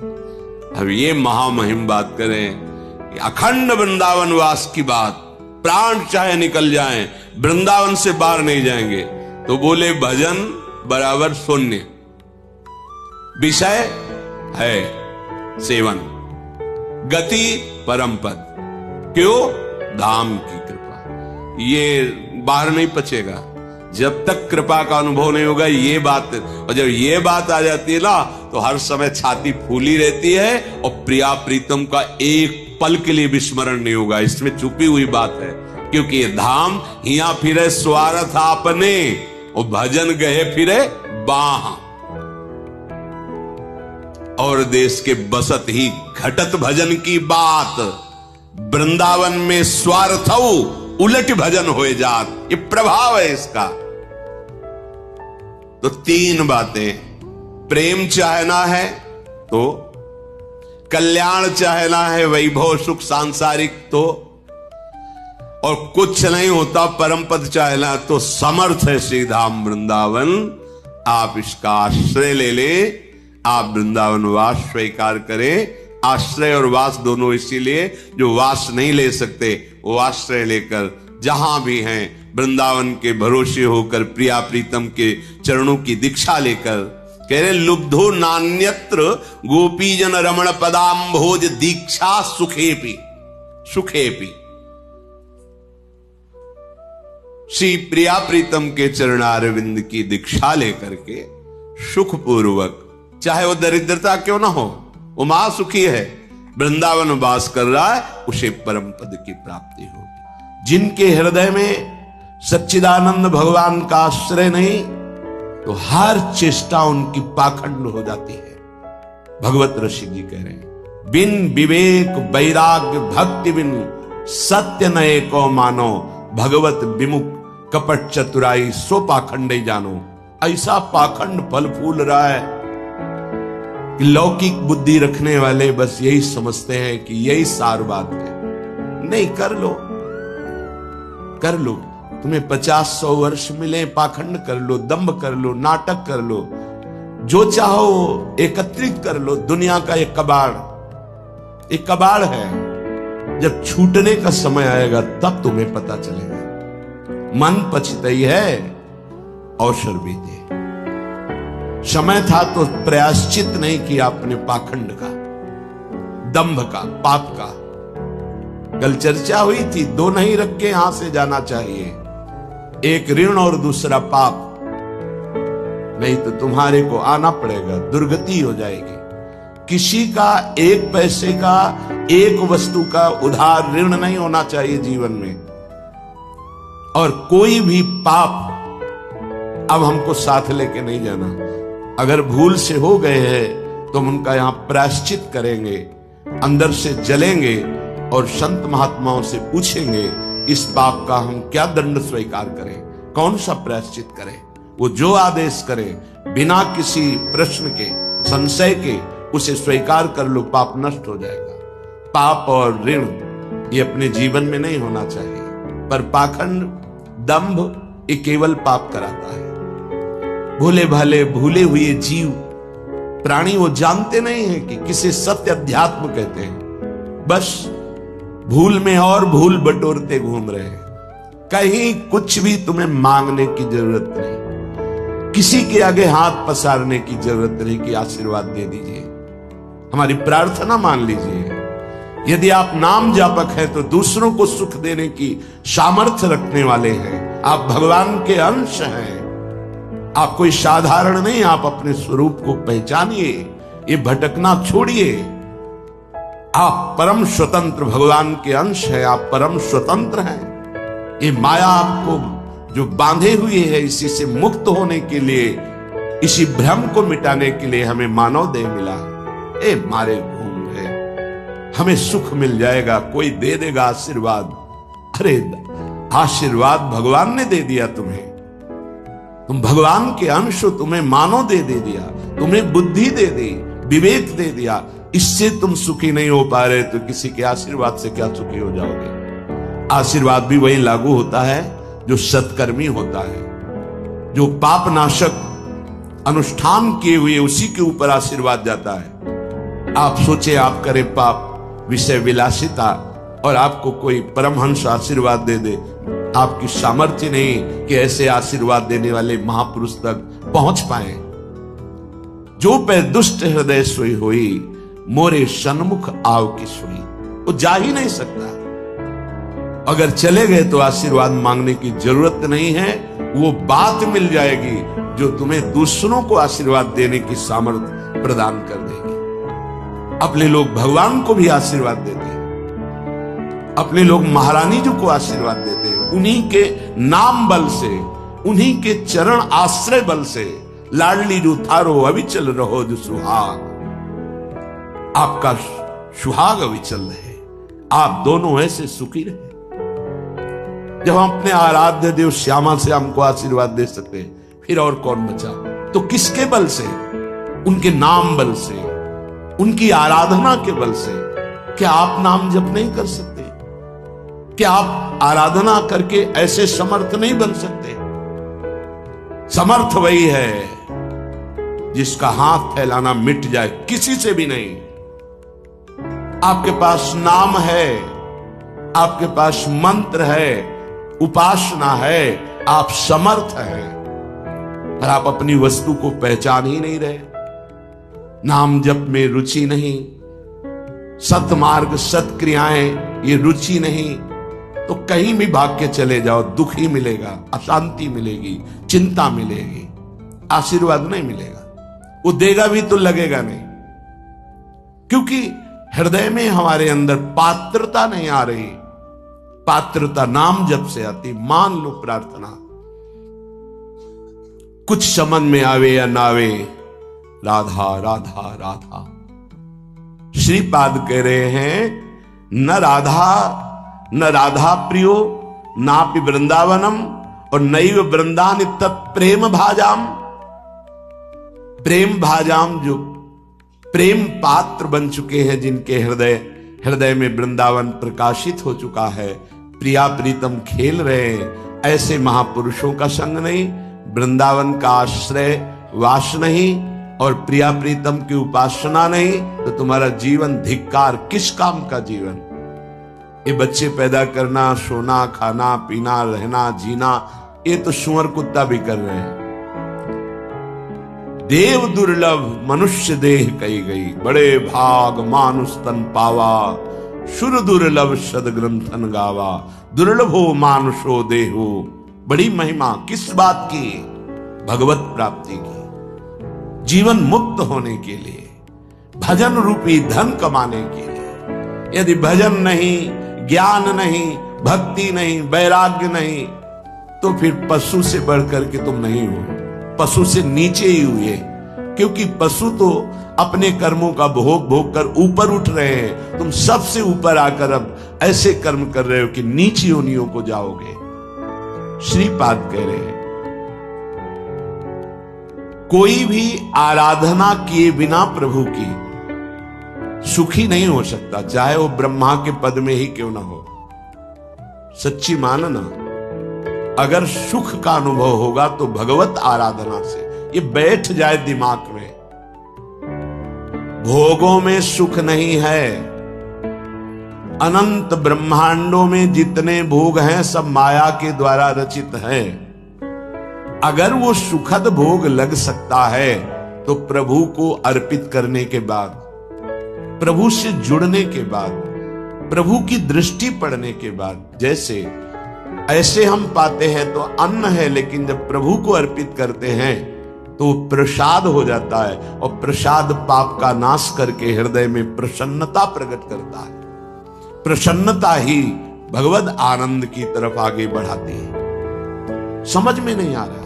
अब ये महामहिम बात करें, अखंड वृंदावन वास की बात, प्राण चाहे निकल जाएं, वृंदावन से बाहर नहीं जाएंगे। तो बोले भजन बराबर शून्य, विषय है सेवन, गति परम पद। क्यों? धाम की कृपा। ये बाहर नहीं पचेगा जब तक कृपा का अनुभव नहीं होगा ये बात। और जब ये बात आ जाती है ना, तो हर समय छाती फूली रहती है, और प्रिया प्रीतम का एक पल के लिए विस्मरण नहीं होगा। इसमें छुपी हुई बात है, क्योंकि ये धाम हिया फिरे स्वार्थ आपने, और भजन गए फिरे बाह। और देश के बसत ही घटत भजन की बात, वृंदावन में स्वार्थ उलट भजन होए जात, ये प्रभाव है इसका। तो तीन बातें, प्रेम चाहना है तो, कल्याण चाहना है, वैभव सुख सांसारिक तो, और कुछ नहीं होता परम पद चाहना तो समर्थ है श्री धाम वृंदावन। आप इसका आश्रय ले ले, आप वृंदावन वास स्वीकार करें। आश्रय और वास दोनों इसीलिए, जो वास नहीं ले सकते वो आश्रय लेकर जहां भी हैं वृंदावन के भरोसे होकर प्रिया प्रीतम के चरणों की दीक्षा लेकर कह रहे लुब्धो नान्यत्र गोपीजन रमण पदाम्भोज दीक्षा सुखेपि सुखेपि। श्री प्रिया प्रीतम के चरणारविंद की दीक्षा लेकर के सुखपूर्वक, चाहे वो दरिद्रता क्यों ना हो, वो महासुखी है, वृंदावन वास कर रहा है, उसे परम पद की प्राप्ति होगी। जिनके हृदय में सच्चिदानंद भगवान का आश्रय नहीं, तो हर चेष्टा उनकी पाखंड हो जाती है। भगवत ऋषि जी कह रहे हैं, बिन विवेक वैराग्य भक्ति बिन सत्य नए को मानो, भगवत विमुख कपट चतुराई सो पाखंड जानो। ऐसा पाखंड फल फूल रहा है कि लौकिक बुद्धि रखने वाले बस यही समझते हैं कि यही सार बात है। नहीं, कर लो कर लो, तुम्हें 50-100 वर्ष मिले, पाखंड कर लो, दंभ कर लो, नाटक कर लो, जो चाहो एकत्रित कर लो। दुनिया का एक कबाड़ है, जब छूटने का समय आएगा तब तुम्हें पता चलेगा। मन पछताई है, अवसर बीते। समय था तो प्रयाश्चित नहीं किया अपने पाखंड का, दंभ का, पाप का। कल चर्चा हुई थी, दो नहीं रख के यहां से जाना चाहिए, एक ऋण और दूसरा पाप, नहीं तो तुम्हारे को आना पड़ेगा, दुर्गति हो जाएगी। किसी का एक पैसे का, एक वस्तु का उधार ऋण नहीं होना चाहिए जीवन में। और कोई भी पाप अब हमको साथ लेके नहीं जाना। अगर भूल से हो गए हैं तो हम उनका यहां प्रायश्चित करेंगे, अंदर से जलेंगे और संत महात्माओं से पूछेंगे इस पाप का हम क्या दंड स्वीकार करें, कौन सा प्रायश्चित करें। वो जो आदेश करें बिना किसी प्रश्न के, संशय के, उसे स्वीकार कर लो, पाप नष्ट हो जाएगा। पाप और ऋण ये अपने जीवन में नहीं होना चाहिए, पर पाखंड, दंभ ये केवल पाप कराता है। भोले भाले भूले हुए जीव प्राणी वो जानते नहीं है कि किसे सत्य अध्यात्म कहते हैं, बस भूल में और भूल बटोरते घूम रहे हैं। कहीं कुछ भी तुम्हें मांगने की जरूरत नहीं, किसी के आगे हाथ पसारने की जरूरत नहीं कि आशीर्वाद दे दीजिए, हमारी प्रार्थना मान लीजिए। यदि आप नाम जापक हैं तो दूसरों को सुख देने की सामर्थ्य रखने वाले हैं, आप भगवान के अंश हैं। आप कोई साधारण नहीं, आप अपने स्वरूप को पहचानिए, ये भटकना छोड़िए। आप परम स्वतंत्र भगवान के अंश हैं, आप परम स्वतंत्र हैं। ये माया आपको जो बांधे हुए है, इसी से मुक्त होने के लिए, इसी भ्रम को मिटाने के लिए हमें मानव देह मिला है। ए मारे घूम है, हमें सुख मिल जाएगा, कोई दे देगा आशीर्वाद। अरे आशीर्वाद भगवान ने दे दिया तुम्हें, तुम भगवान के अंश हो, तुम्हें मानव दे दिया, तुम्हें बुद्धि दे दी, विवेक दे दिया। इससे तुम सुखी नहीं हो पा रहे तो किसी के आशीर्वाद से क्या सुखी हो जाओगे। आशीर्वाद भी वही लागू होता है जो सत्कर्मी होता है, जो पाप नाशक अनुष्ठान किए हुए उसी के ऊपर आशीर्वाद जाता है। आप सोचे आप करें पाप, विषय विलासिता, और आपको कोई परमहंस आशीर्वाद दे दे, आपकी सामर्थ्य नहीं कि ऐसे आशीर्वाद देने वाले महापुरुष तक पहुंच पाए। जो पे दुष्ट हृदय सोई हुई, मोरे सन्मुख आव की सोई, वो जा ही नहीं सकता। अगर चले गए तो आशीर्वाद मांगने की जरूरत नहीं है, वो बात मिल जाएगी जो तुम्हें दूसरों को आशीर्वाद देने की सामर्थ्य प्रदान कर देगी। अपने लोग भगवान को भी आशीर्वाद देते हैं, अपने लोग महारानी जी को आशीर्वाद देते हैं, उन्हीं के नाम बल से, उन्हीं के चरण आश्रय बल से। लाडली जो थारो अविचल रहो जो सुहाग, आपका सुहाग अविचल रहे, आप दोनों ऐसे सुखी रहे। जब हम अपने आराध्य देव श्यामा से हमको आशीर्वाद दे सकते, फिर और कौन बचा। तो किसके बल से? उनके नाम बल से, उनकी आराधना के बल से। क्या आप नाम जप नहीं कर सकते? क्या आप आराधना करके ऐसे समर्थ नहीं बन सकते? समर्थ वही है जिसका हाथ फैलाना मिट जाए, किसी से भी नहीं। आपके पास नाम है, आपके पास मंत्र है, उपासना है, आप समर्थ हैं, पर आप अपनी वस्तु को पहचान ही नहीं रहे। नाम जप में रुचि नहीं, सतमार्ग सत्क्रियाएं ये रुचि नहीं, तो कहीं भी भाग के चले जाओ, दुख ही मिलेगा, अशांति मिलेगी, चिंता मिलेगी, आशीर्वाद नहीं मिलेगा। वो देगा भी तो लगेगा नहीं, क्योंकि हृदय में हमारे अंदर पात्रता नहीं आ रही। पात्रता नाम जब से आती, मान लो प्रार्थना, कुछ समझ में आवे या ना आवे, राधा राधा राधा। श्रीपाद कह रहे हैं न राधा प्रियो नापि वृंदावनम और नैव वृंदान तत्प्रेम भाजाम। प्रेम भाजाम, जो प्रेम पात्र बन चुके हैं, जिनके हृदय में वृंदावन प्रकाशित हो चुका है, प्रिया प्रीतम खेल रहे हैं, ऐसे महापुरुषों का संग नहीं, वृंदावन का आश्रय वास नहीं और प्रिया प्रीतम की उपासना नहीं, तो तुम्हारा जीवन धिक्कार, किस काम का जीवन। ये बच्चे पैदा करना, सोना खाना पीना रहना जीना, ये तो सुअर कुत्ता भी कर रहे हैं। देव दुर्लभ मनुष्य देह कही गई, बड़े भाग मानुष तन पावा, शुर दुर्लभ सद ग्रंथन गावा, दुर्लभो मानुषो देहो। बड़ी महिमा किस बात की? भगवत प्राप्ति की, जीवन मुक्त होने के लिए, भजन रूपी धन कमाने के लिए। यदि भजन नहीं, ज्ञान नहीं, भक्ति नहीं, वैराग्य नहीं, तो फिर पशु से बढ़कर के तुम नहीं हो, पशु से नीचे ही हुए। क्योंकि पशु तो अपने कर्मों का भोग भोग कर ऊपर उठ रहे हैं, तुम सबसे ऊपर आकर अब ऐसे कर्म कर रहे हो कि नीची योनियों को जाओगे। श्रीपाद कह रहे हैं कोई भी आराधना किए बिना प्रभु की सुखी नहीं हो सकता, चाहे वो ब्रह्मा के पद में ही क्यों ना हो। सच्ची मानना, अगर सुख का अनुभव होगा तो भगवत आराधना से, ये बैठ जाए दिमाग में। भोगों में सुख नहीं है। अनंत ब्रह्मांडों में जितने भोग हैं सब माया के द्वारा रचित हैं। अगर वो सुखद भोग लग सकता है तो प्रभु को अर्पित करने के बाद, प्रभु से जुड़ने के बाद, प्रभु की दृष्टि पड़ने के बाद, जैसे ऐसे हम पाते हैं तो अन्न है, लेकिन जब प्रभु को अर्पित करते हैं तो प्रसाद हो जाता है, और प्रसाद पाप का नाश करके हृदय में प्रसन्नता प्रकट करता है। प्रसन्नता ही भगवद आनंद की तरफ आगे बढ़ाती है। समझ में नहीं आ रहा,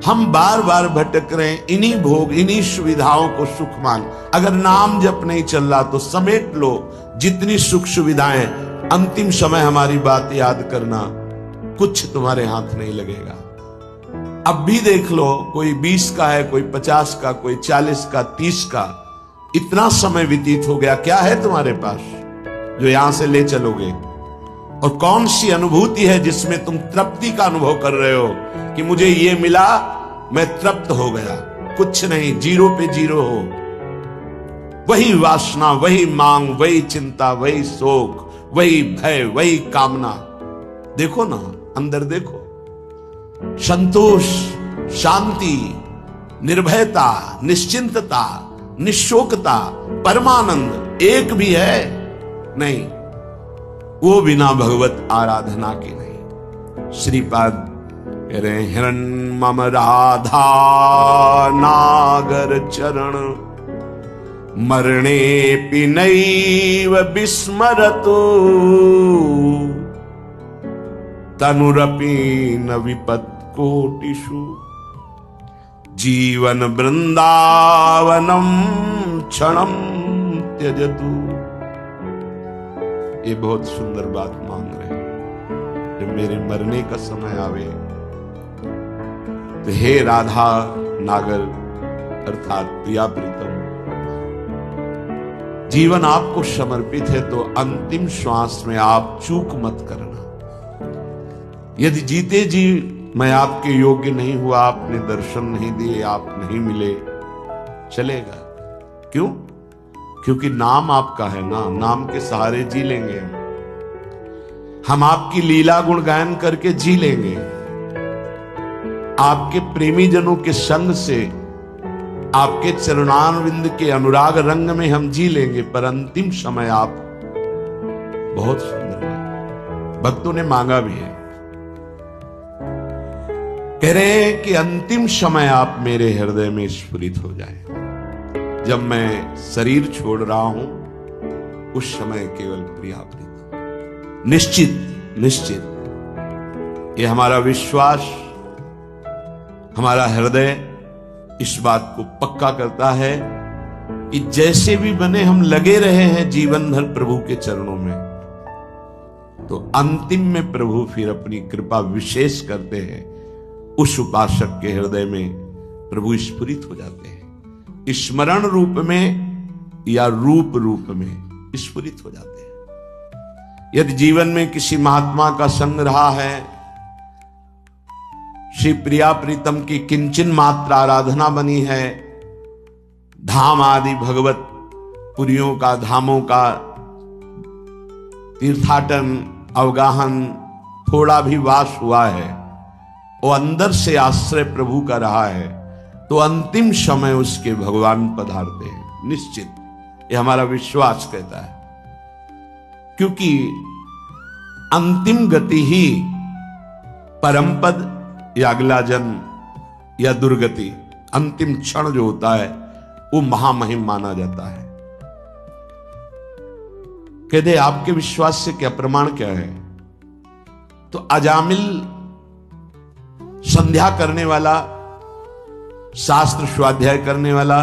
हम बार बार भटक रहे हैं इन्हीं भोग, इन्हीं सुविधाओं को सुख मान। अगर नाम जप नहीं चल रहा तो समेट लो जितनी सुख सुविधाएं, अंतिम समय हमारी बात याद करना, कुछ तुम्हारे हाथ नहीं लगेगा। अब भी देख लो, कोई 20 का है, कोई 50 का, कोई 40 का, 30 का, इतना समय व्यतीत हो गया, क्या है तुम्हारे पास जो यहां से ले चलोगे? और कौन सी अनुभूति है जिसमें तुम तृप्ति का अनुभव कर रहे हो कि मुझे ये मिला, मैं तृप्त हो गया? कुछ नहीं, जीरो पे जीरो हो। वही वासना, वही मांग, वही चिंता, वही शोक, वही भय, वही कामना। देखो ना, अंदर देखो। संतोष, शांति, निर्भयता, निश्चिंतता, निशोकता, परमानंद एक भी है नहीं, वो बिना भगवत आराधना के नहीं। श्रीपाद कह रहे हैं हिरण मम राधा नागर चरण मरणे पिनैव विस्मरतो तनुरपि न विपत् कोटिषु जीवन वृंदावनम क्षणम त्यजतु। ये बहुत सुंदर बात मांग रहे हैं। जब मेरे मरने का समय आवे तो हे राधा नागर अर्थात प्रिया प्रीतम, जीवन आपको समर्पित है तो अंतिम श्वास में आप चूक मत करना। यदि जीते जी मैं आपके योग्य नहीं हुआ, आपने दर्शन नहीं दिए, आप नहीं मिले, चलेगा। क्यों? क्योंकि नाम आपका है ना, नाम के सहारे जी लेंगे हम आपकी लीला गुण गायन करके जी लेंगे, आपके प्रेमी जनों के संग से आपके चरणारविंद के अनुराग रंग में हम जी लेंगे। पर अंतिम समय आप बहुत सुंदर है, भक्तों ने मांगा भी है, कह रहे हैं कि अंतिम समय आप मेरे हृदय में स्फुरित हो जाए। जब मैं शरीर छोड़ रहा हूं उस समय केवल प्रिया प्रीतम। निश्चित निश्चित ये हमारा विश्वास, हमारा हृदय इस बात को पक्का करता है कि जैसे भी बने हम लगे रहे हैं जीवन भर प्रभु के चरणों में, तो अंतिम में प्रभु फिर अपनी कृपा विशेष करते हैं। उस उपासक के हृदय में प्रभु स्फुरित हो जाते हैं, स्मरण रूप में या रूप रूप में स्फुरित हो जाते हैं। यदि जीवन में किसी महात्मा का संग रहा है, श्री प्रिया प्रीतम की किंचन मात्र आराधना बनी है, धाम आदि भगवत पुरियों का, धामों का तीर्थाटन अवगाहन थोड़ा भी वास हुआ है, वो अंदर से आश्रय प्रभु का रहा है, तो अंतिम समय उसके भगवान पधारते हैं। निश्चित ये हमारा विश्वास कहता है, क्योंकि अंतिम गति ही परम पद या अगला जन्म या दुर्गति, अंतिम क्षण जो होता है वो महामहिम माना जाता है। कहते आपके विश्वास से क्या प्रमाण क्या है? तो अजामिल संध्या करने वाला, शास्त्र स्वाध्याय करने वाला,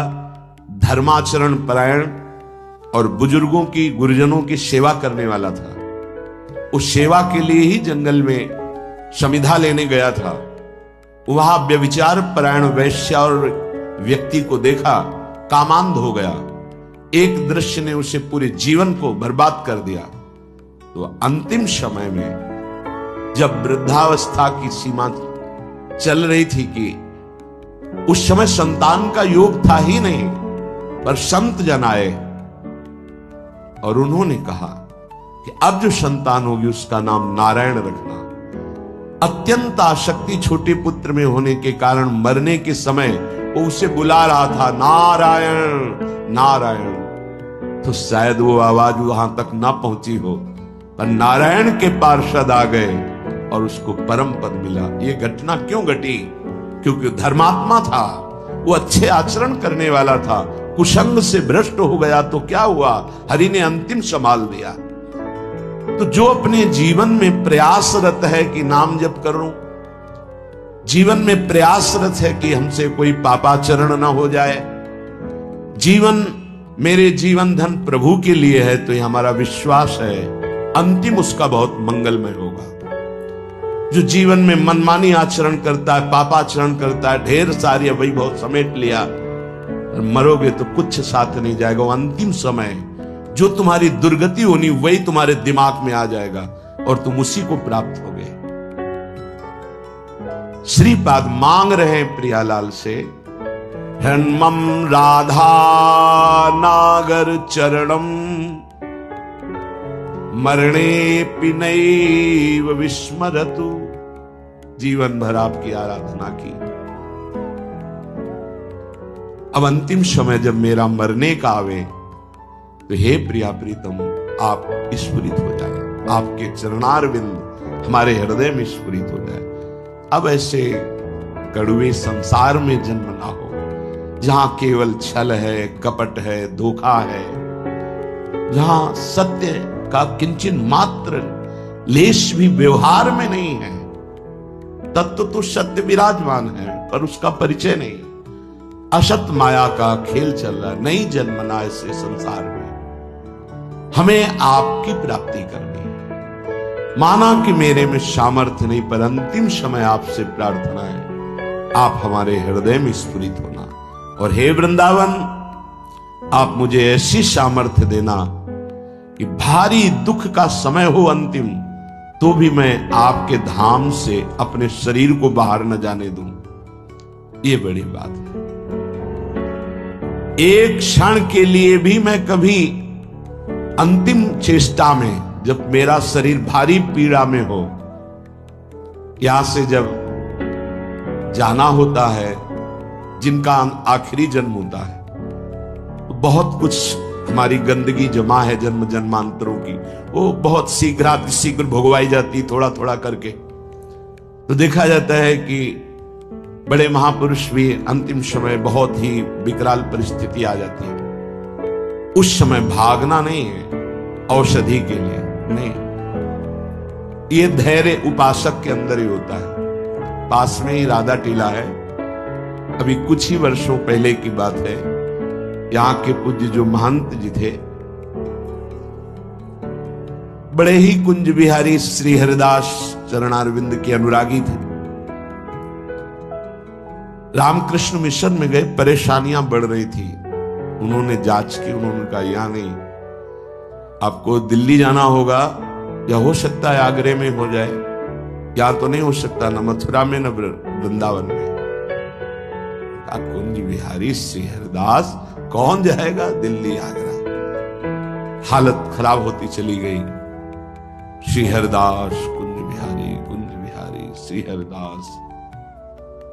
धर्माचरण परायण और बुजुर्गों की, गुरुजनों की सेवा करने वाला था। उस सेवा के लिए ही जंगल में समिधा लेने गया था। वहां व्यभिचार परायण वैश्य और व्यक्ति को देखा, कामांध हो गया। एक दृश्य ने उसे पूरे जीवन को बर्बाद कर दिया। तो अंतिम समय में जब वृद्धावस्था की सीमा चल रही थी कि उस समय संतान का योग था ही नहीं, पर संत जन आए और उन्होंने कहा कि अब जो संतान होगी उसका नाम नारायण रखना। अत्यंत आसक्ति छोटे पुत्र में होने के कारण मरने के समय वो उसे बुला रहा था, नारायण नारायण। तो शायद वो आवाज वहां तक ना पहुंची हो, पर नारायण के पार्षद आ गए और उसको परम पद मिला। ये घटना क्यों घटी? क्योंकि धर्मात्मा था, वो अच्छे आचरण करने वाला था, कुसंग से भ्रष्ट हो गया तो क्या हुआ? हरि ने अंतिम संभाल दिया। तो जो अपने जीवन में प्रयासरत है कि नाम जप करूं, जीवन में प्रयासरत है कि हमसे कोई पापाचरण ना हो जाए, जीवन मेरे जीवन धन प्रभु के लिए है, तो ये हमारा विश्वास है अंतिम उसका बहुत मंगलमय होगा। जो जीवन में मनमानी आचरण करता है, पापाचरण करता है, ढेर सारी वही बहुत समेट लिया, मरोगे तो कुछ साथ नहीं जाएगा। वो अंतिम समय जो तुम्हारी दुर्गति होनी वही तुम्हारे दिमाग में आ जाएगा और तुम उसी को प्राप्त होगे। श्रीपाद मांग रहे हैं प्रियालाल से, हन्मम राधा नागर चरणम मरणे पिनैव विस्मरतु। जीवन भर आपकी आराधना की, अब अंतिम समय जब मेरा मरने का आवे तो हे प्रिया प्रीतम आप स्फुरित हो जाए, आपके चरणारविंद हमारे हृदय में स्फुरित हो जाए। अब ऐसे कड़वे संसार में जन्म ना हो जहां केवल छल है, कपट है, धोखा है, जहां सत्य का किंचन मात्र लेश भी व्यवहार में नहीं है। तत्व तो सत्य विराजमान है पर उसका परिचय नहीं। असत माया का खेल चल रहा है, नहीं जन्मना ऐसे संसार में। हमें आपकी प्राप्ति करनी है। माना कि मेरे में सामर्थ्य नहीं, पर अंतिम समय आपसे प्रार्थना है आप हमारे हृदय में स्फुरित होना। और हे वृंदावन, आप मुझे ऐसी सामर्थ्य देना कि भारी दुख का समय हो अंतिम, तो भी मैं आपके धाम से अपने शरीर को बाहर न जाने दूं। ये बड़ी बात है। एक क्षण के लिए भी मैं कभी अंतिम चेष्टा में, जब मेरा शरीर भारी पीड़ा में हो, यहां से जब जाना होता है, जिनका आखिरी जन्म होता है, तो बहुत कुछ हमारी गंदगी जमा है जन्म जन्मांतरों की, वो बहुत शीघ्र भोगवाई जाती थोड़ा थोड़ा करके। तो देखा जाता है कि बड़े महापुरुष भी अंतिम समय बहुत ही विकराल परिस्थिति आ जाती है, उस समय भागना नहीं है औषधि के लिए, नहीं, ये धैर्य उपासक के अंदर ही होता है। पास में ही राधा टीला है, अभी कुछ ही वर्षों पहले की बात है, यहां के पूज्य जो महंत जी थे, बड़े ही कुंज बिहारी श्री हरिदास चरणारविंद के अनुरागी थे। रामकृष्ण मिशन में गए, परेशानियां बढ़ रही थी, उन्होंने जांच की, उन्होंने कहा यहां नहीं, आपको दिल्ली जाना होगा, या हो सकता है आगरे में हो जाए, या तो नहीं हो सकता, न मथुरा में न वृंदावन में। कुंज बिहारी श्री हरिदास कौन जाएगा दिल्ली आगरा। हालत खराब होती चली गई। श्री हरिदास कुंज बिहारी श्री हरिदास।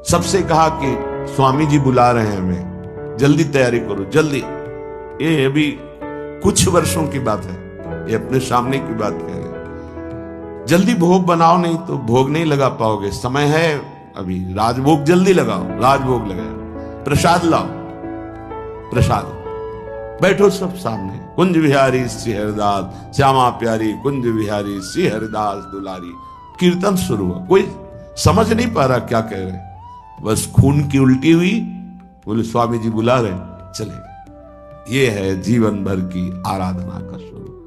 सबसे कहा कि स्वामी जी बुला रहे हैं हमें, जल्दी तैयारी करो जल्दी। ये अभी कुछ वर्षों की बात है, ये अपने सामने की बात कह रहे हैं। जल्दी भोग बनाओ, नहीं तो भोग नहीं लगा पाओगे, समय है अभी, राजभोग जल्दी लगाओ। राजभोग लगाओ, प्रसाद लाओ, प्रसाद। बैठो सब सामने, कुंज बिहारी श्री हरिदास, श्यामा प्यारी कुंज बिहारी श्री हरिदास दुलारी। कीर्तन शुरू हुआ, कोई समझ नहीं पा रहा क्या कह रहे, बस खून की उल्टी हुई, बोले स्वामी जी बुला रहे, चले। ये है जीवन भर की आराधना का स्वरूप।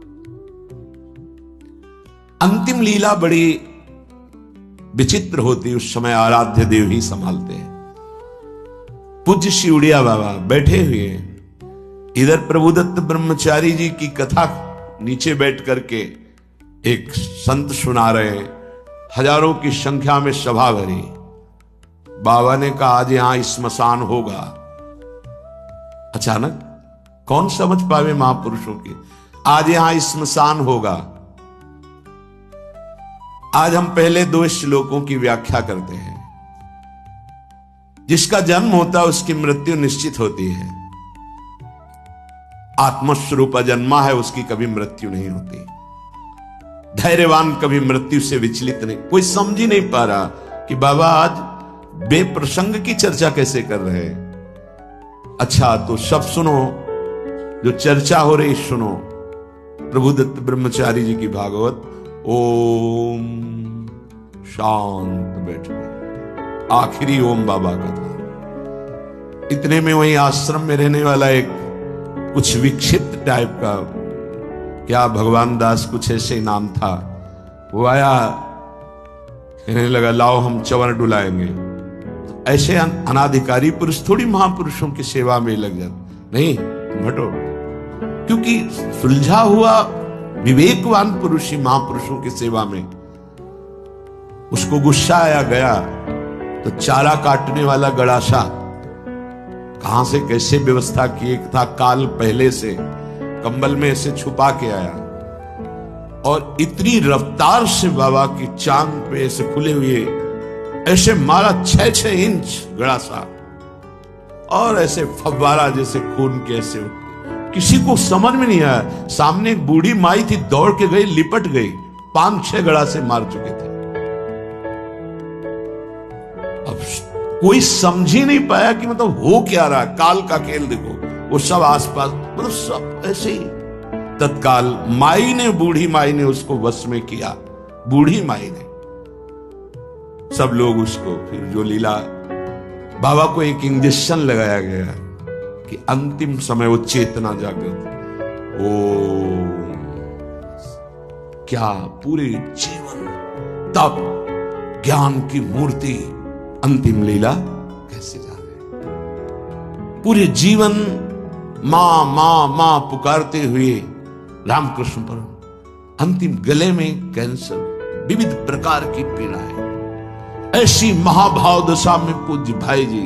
अंतिम लीला बड़ी विचित्र होती, उस समय आराध्य देव ही संभालते हैं। पूज्य शिवड़िया बाबा बैठे हुए, इधर प्रभुदत्त ब्रह्मचारी जी की कथा नीचे बैठ करके एक संत सुना रहे हैं, हजारों की संख्या में सभा भरी। बाबा ने कहा आज यहां स्मशान होगा। अचानक कौन समझ पावे महापुरुषों की, आज यहां स्मशान होगा। आज हम पहले 2 श्लोकों की व्याख्या करते हैं। जिसका जन्म होता है उसकी मृत्यु निश्चित होती है। आत्मस्वरूप जन्मा है, उसकी कभी मृत्यु नहीं होती। धैर्यवान कभी मृत्यु से विचलित नहीं। कोई समझ ही नहीं पा रहा कि बाबा आज बेप्रसंग की चर्चा कैसे कर रहे हैं। अच्छा तो सब सुनो, जो चर्चा हो रही सुनो। प्रभुदत्त ब्रह्मचारी जी की भागवत, ओम शांत बैठ गए, आखिरी ओम बाबा का था। इतने में वही आश्रम में रहने वाला एक कुछ विक्षिप्त टाइप का, क्या भगवान दास कुछ ऐसे नाम था, वो आया, कहने लगा लाओ हम चवर डुलाएंगे। तो ऐसे अनाधिकारी पुरुष थोड़ी महापुरुषों की सेवा में लग जाते, नहीं तुम हटो। क्योंकि सुलझा हुआ विवेकवान पुरुष ही महापुरुषों की सेवा में। उसको गुस्सा आया, गया तो चारा काटने वाला गड़ासा कहां से कैसे व्यवस्था की, एक था काल पहले से कंबल में ऐसे छुपा के आया, और इतनी रफ्तार से बाबा की चांद पे ऐसे खुले हुए ऐसे मारा 6-6 इंच गड़ासा, और ऐसे फव्वारा जैसे खून के ऐसे। किसी को समझ में नहीं आया। सामने एक बूढ़ी माई थी, दौड़ के गई, लिपट गई, 5-6 गड़ासे मार चुके थे। अब कोई समझ ही नहीं पाया कि मतलब हो क्या रहा। काल का खेल देखो, वो सब आसपास, मतलब सब ऐसे ही। तत्काल माई ने, बूढ़ी माई ने उसको वश में किया, बूढ़ी माई ने। सब लोग उसको, फिर जो लीला, बाबा को एक इंजेक्शन लगाया गया कि अंतिम समय वो चेतना जागृत। ओ क्या पूरे जीवन तप ज्ञान की मूर्ति, अंतिम लीला कैसे जा रहे। पूरे जीवन मां मां मां पुकारते हुए रामकृष्ण पर, अंतिम गले में कैंसर, विविध प्रकार की पीड़ाएं। ऐसी महाभाव दशा में पूज्य भाई जी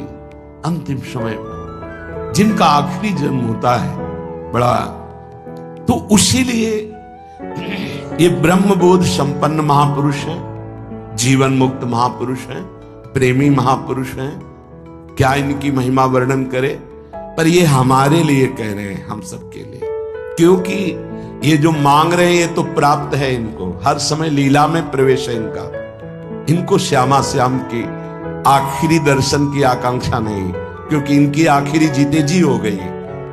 अंतिम समय में जिनका आखिरी जन्म होता है बड़ा, तो उसीलिए ये ब्रह्मबोध संपन्न महापुरुष हैं, जीवन मुक्त महापुरुष हैं, प्रेमी महापुरुष हैं। क्या इनकी महिमा वर्णन करे, पर ये हमारे लिए कह रहे हैं, हम सबके लिए, क्योंकि ये जो मांग रहे हैं ये तो प्राप्त है इनको। हर समय लीला में प्रवेश है इनका। इनको श्यामा श्याम की आखिरी दर्शन की आकांक्षा नहीं, क्योंकि इनकी आखिरी जीते जी हो गई।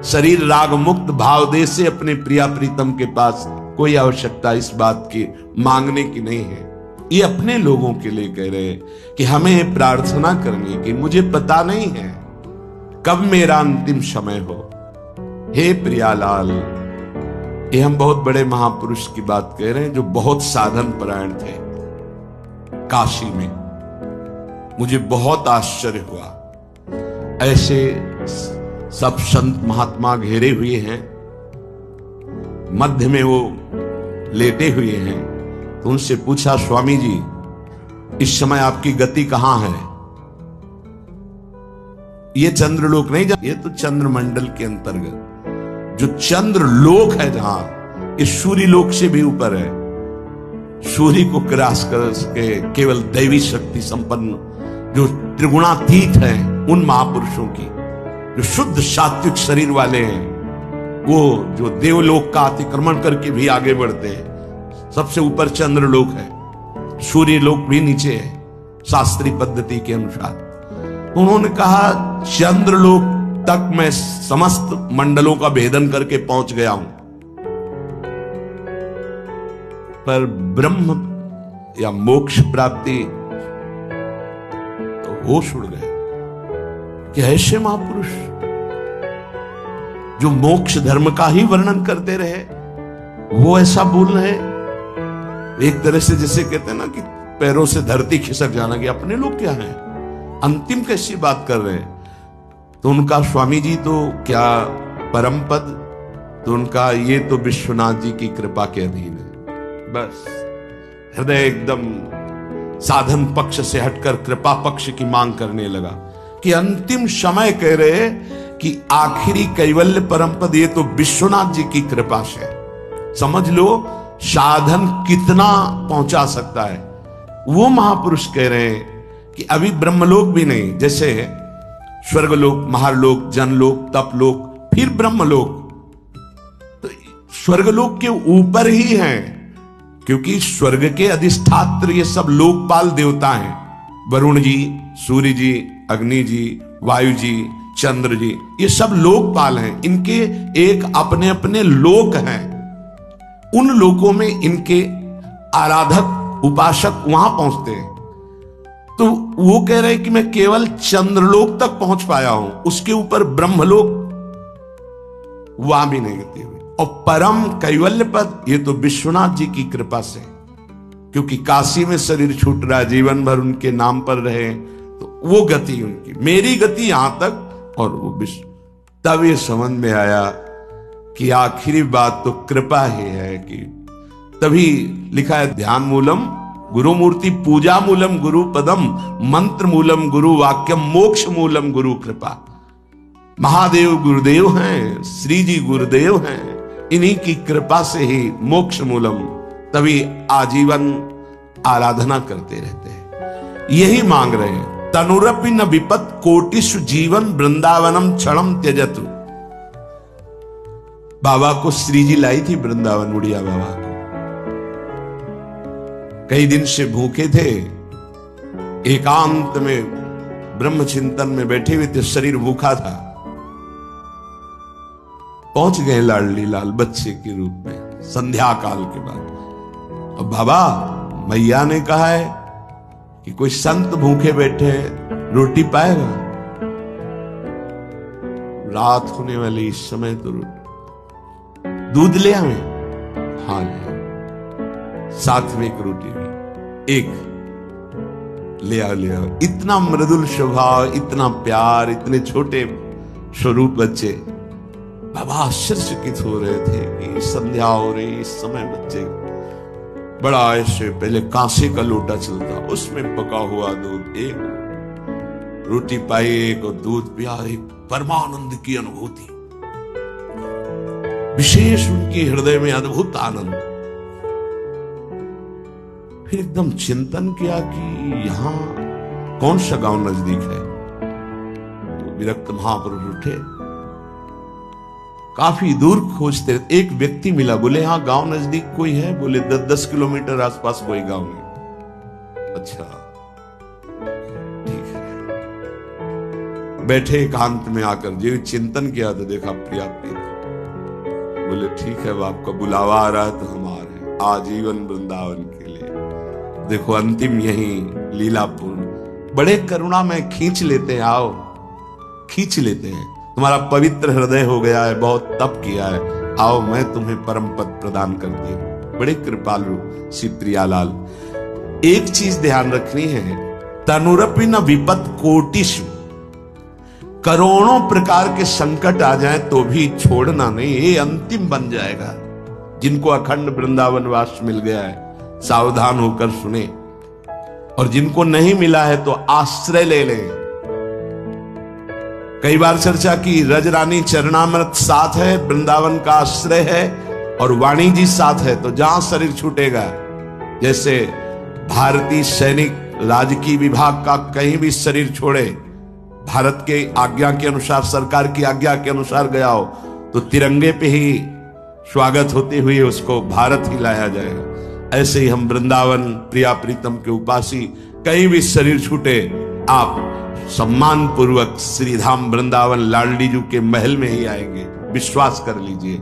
शरीर राग मुक्त भाव दे से अपने प्रिया प्रीतम के पास कोई आवश्यकता इस बात की मांगने की नहीं है। ये अपने लोगों के लिए कह रहे हैं कि हमें प्रार्थना करनी कि मुझे पता नहीं है कब मेरा अंतिम समय हो। हे प्रियालाल, ये हम बहुत बड़े महापुरुष की बात कह रहे हैं जो बहुत साधन परायण थे। काशी में मुझे बहुत आश्चर्य हुआ, ऐसे सब संत महात्मा घेरे हुए हैं, मध्य में वो लेटे हुए हैं। तो उनसे पूछा, स्वामी जी इस समय आपकी गति कहां है? ये चंद्रलोक नहीं, ये तो चंद्रमंडल के अंतर्गत जो चंद्रलोक है, जहां इस सूर्य लोक से भी ऊपर है। सूर्य को क्रॉस करके केवल दैवी शक्ति संपन्न जो त्रिगुणातीत हैं, उन महापुरुषों की जो शुद्ध सात्विक शरीर वाले हैं, वो जो देवलोक का अतिक्रमण करके भी आगे बढ़ते हैं। सबसे ऊपर चंद्रलोक है, सूर्य लोक भी नीचे है शास्त्रीय पद्धति के अनुसार। उन्होंने कहा चंद्रलोक तक मैं समस्त मंडलों का भेदन करके पहुंच गया हूं, पर ब्रह्म या मोक्ष प्राप्ति तो होश उड़ गए कि ऐसे महापुरुष जो मोक्ष धर्म का ही वर्णन करते रहे, वो ऐसा बोल रहे। एक तरह से जैसे कहते हैं ना कि पैरों से धरती खिसक जाना, कि अपने लोग क्या हैं, अंतिम कैसी बात कर रहे हैं। तो उनका स्वामी जी तो क्या परम पद, तो उनका ये तो विश्वनाथ जी की कृपा के अधीन है। बस हृदय एकदम साधन पक्ष से हटकर कृपा पक्ष की मांग करने लगा कि अंतिम समय कह रहे कि आखिरी कैवल्य परम पद ये तो विश्वनाथ जी की कृपा से। समझ लो साधन कितना पहुंचा सकता है। वो महापुरुष कह रहे हैं कि अभी ब्रह्मलोक भी नहीं, जैसे स्वर्गलोक, महालोक, जनलोक, तपलोक, फिर ब्रह्मलोक, तो स्वर्गलोक के ऊपर ही हैं, क्योंकि स्वर्ग के अधिष्ठात्र ये सब लोकपाल देवता हैं। वरुण जी, सूर्य जी, अग्नि जी, वायु जी, चंद्र जी, ये सब लोकपाल हैं। इनके एक अपने अपने लोक हैं। उन लोकों में इनके आराधक उपासक वहां पहुंचते हैं। तो वो कह रहे हैं कि मैं केवल चंद्रलोक तक पहुंच पाया हूं, उसके ऊपर ब्रह्मलोक वहां भी नहीं गति हुई। और परम कैवल्य पद ये तो विश्वनाथ जी की कृपा से, क्योंकि काशी में शरीर छूट रहा, जीवन भर उनके नाम पर रहे, तो वो गति उनकी, मेरी गति यहां तक और वो विश्व। तब ये समझ में आया कि आखिरी बात तो कृपा ही है। कि तभी लिखा है ध्यान मूलम गुरु मूर्ति, पूजा मूलम गुरु पदम, मंत्र मूलम गुरु वाक्यम, मोक्ष मूलम गुरु कृपा। महादेव गुरुदेव हैं, श्री जी गुरुदेव हैं, इन्हीं की कृपा से ही मोक्ष मूलम। तभी आजीवन आराधना करते रहते हैं, यही मांग रहे हैं। तनुरपि न विपत कोटिषु जीवन वृंदावनम क्षणम त्यजतु। बाबा को श्री जी लाई थी वृंदावन, उड़िया बाबा को। कई दिन से भूखे थे, एकांत में ब्रह्म चिंतन में बैठे हुए थे, शरीर भूखा था। पहुंच गए लाडली लाल बच्चे के रूप में संध्या काल के बाद। अब बाबा मैया ने कहा है कि कोई संत भूखे बैठे हैं, रोटी पाएगा। रात होने वाली इस समय तो दूध ले आवे। हाँ ले, साथ में एक रोटी भी, एक ले आओ। इतना मृदुल स्वभाव, इतना प्यार, इतने छोटे स्वरूप बच्चे। बाबा आश्चर्यचकित हो रहे थे कि संध्या हो रही, इस समय बच्चे बड़ा ऐसे पहले कांसे का लोटा चलता, उसमें पका हुआ दूध, एक रोटी पाई, एक और दूध पिया, एक परमानंद की अनुभूति, विशेष उनके हृदय में अद्भुत आनंद। फिर एकदम चिंतन किया कि यहां कौन सा गांव नजदीक है। तो विरक्त महापुरुष उठे, काफी दूर खोजते, एक व्यक्ति मिला, बोले हाँ गांव नजदीक कोई है? बोले 10-10 किलोमीटर आसपास कोई गांव नहीं। अच्छा ठीक है। बैठे एकांत में आकर जो चिंतन किया तो देखा प्रिया प्रीत। बोले ठीक है, अब आपका बुलावा आ रहा है तो हम आ रहे हैं आजीवन वृंदावन के लिए। देखो अंतिम यही लीलापूर्ण, बड़े करुणा में खींच लेते हैं, आओ खींच लेते हैं, तुम्हारा पवित्र हृदय हो गया है, बहुत तप किया है, आओ मैं तुम्हें परम पद प्रदान करती हूं। बड़े कृपालु श्री प्रियालाल। एक चीज ध्यान रखनी है, तनुरपि न विपत कोटिषु, करोड़ों प्रकार के संकट आ जाएं तो भी छोड़ना नहीं, ये अंतिम बन जाएगा। जिनको अखंड वृंदावन वास मिल गया है सावधान होकर सुने, और जिनको नहीं मिला है तो आश्रय ले लें। कई बार चर्चा की, रजरानी चरणामृत साथ है, वृंदावन का आश्रय है, और वाणी जी साथ है, तो जहां शरीर छूटेगा, जैसे भारतीय सैनिक राजकीय विभाग का कहीं भी शरीर छोड़े, भारत के आज्ञा के अनुसार, सरकार की आज्ञा के अनुसार गया हो, तो तिरंगे पे ही स्वागत होते हुए उसको भारत ही लाया जाएगा। ऐसे ही हम वृंदावन प्रिया प्रीतम के उपासी, कहीं भी शरीर छूटे, आप सम्मान पूर्वक श्रीधाम वृंदावन लाडली जी के महल में ही आएंगे, विश्वास कर लीजिए।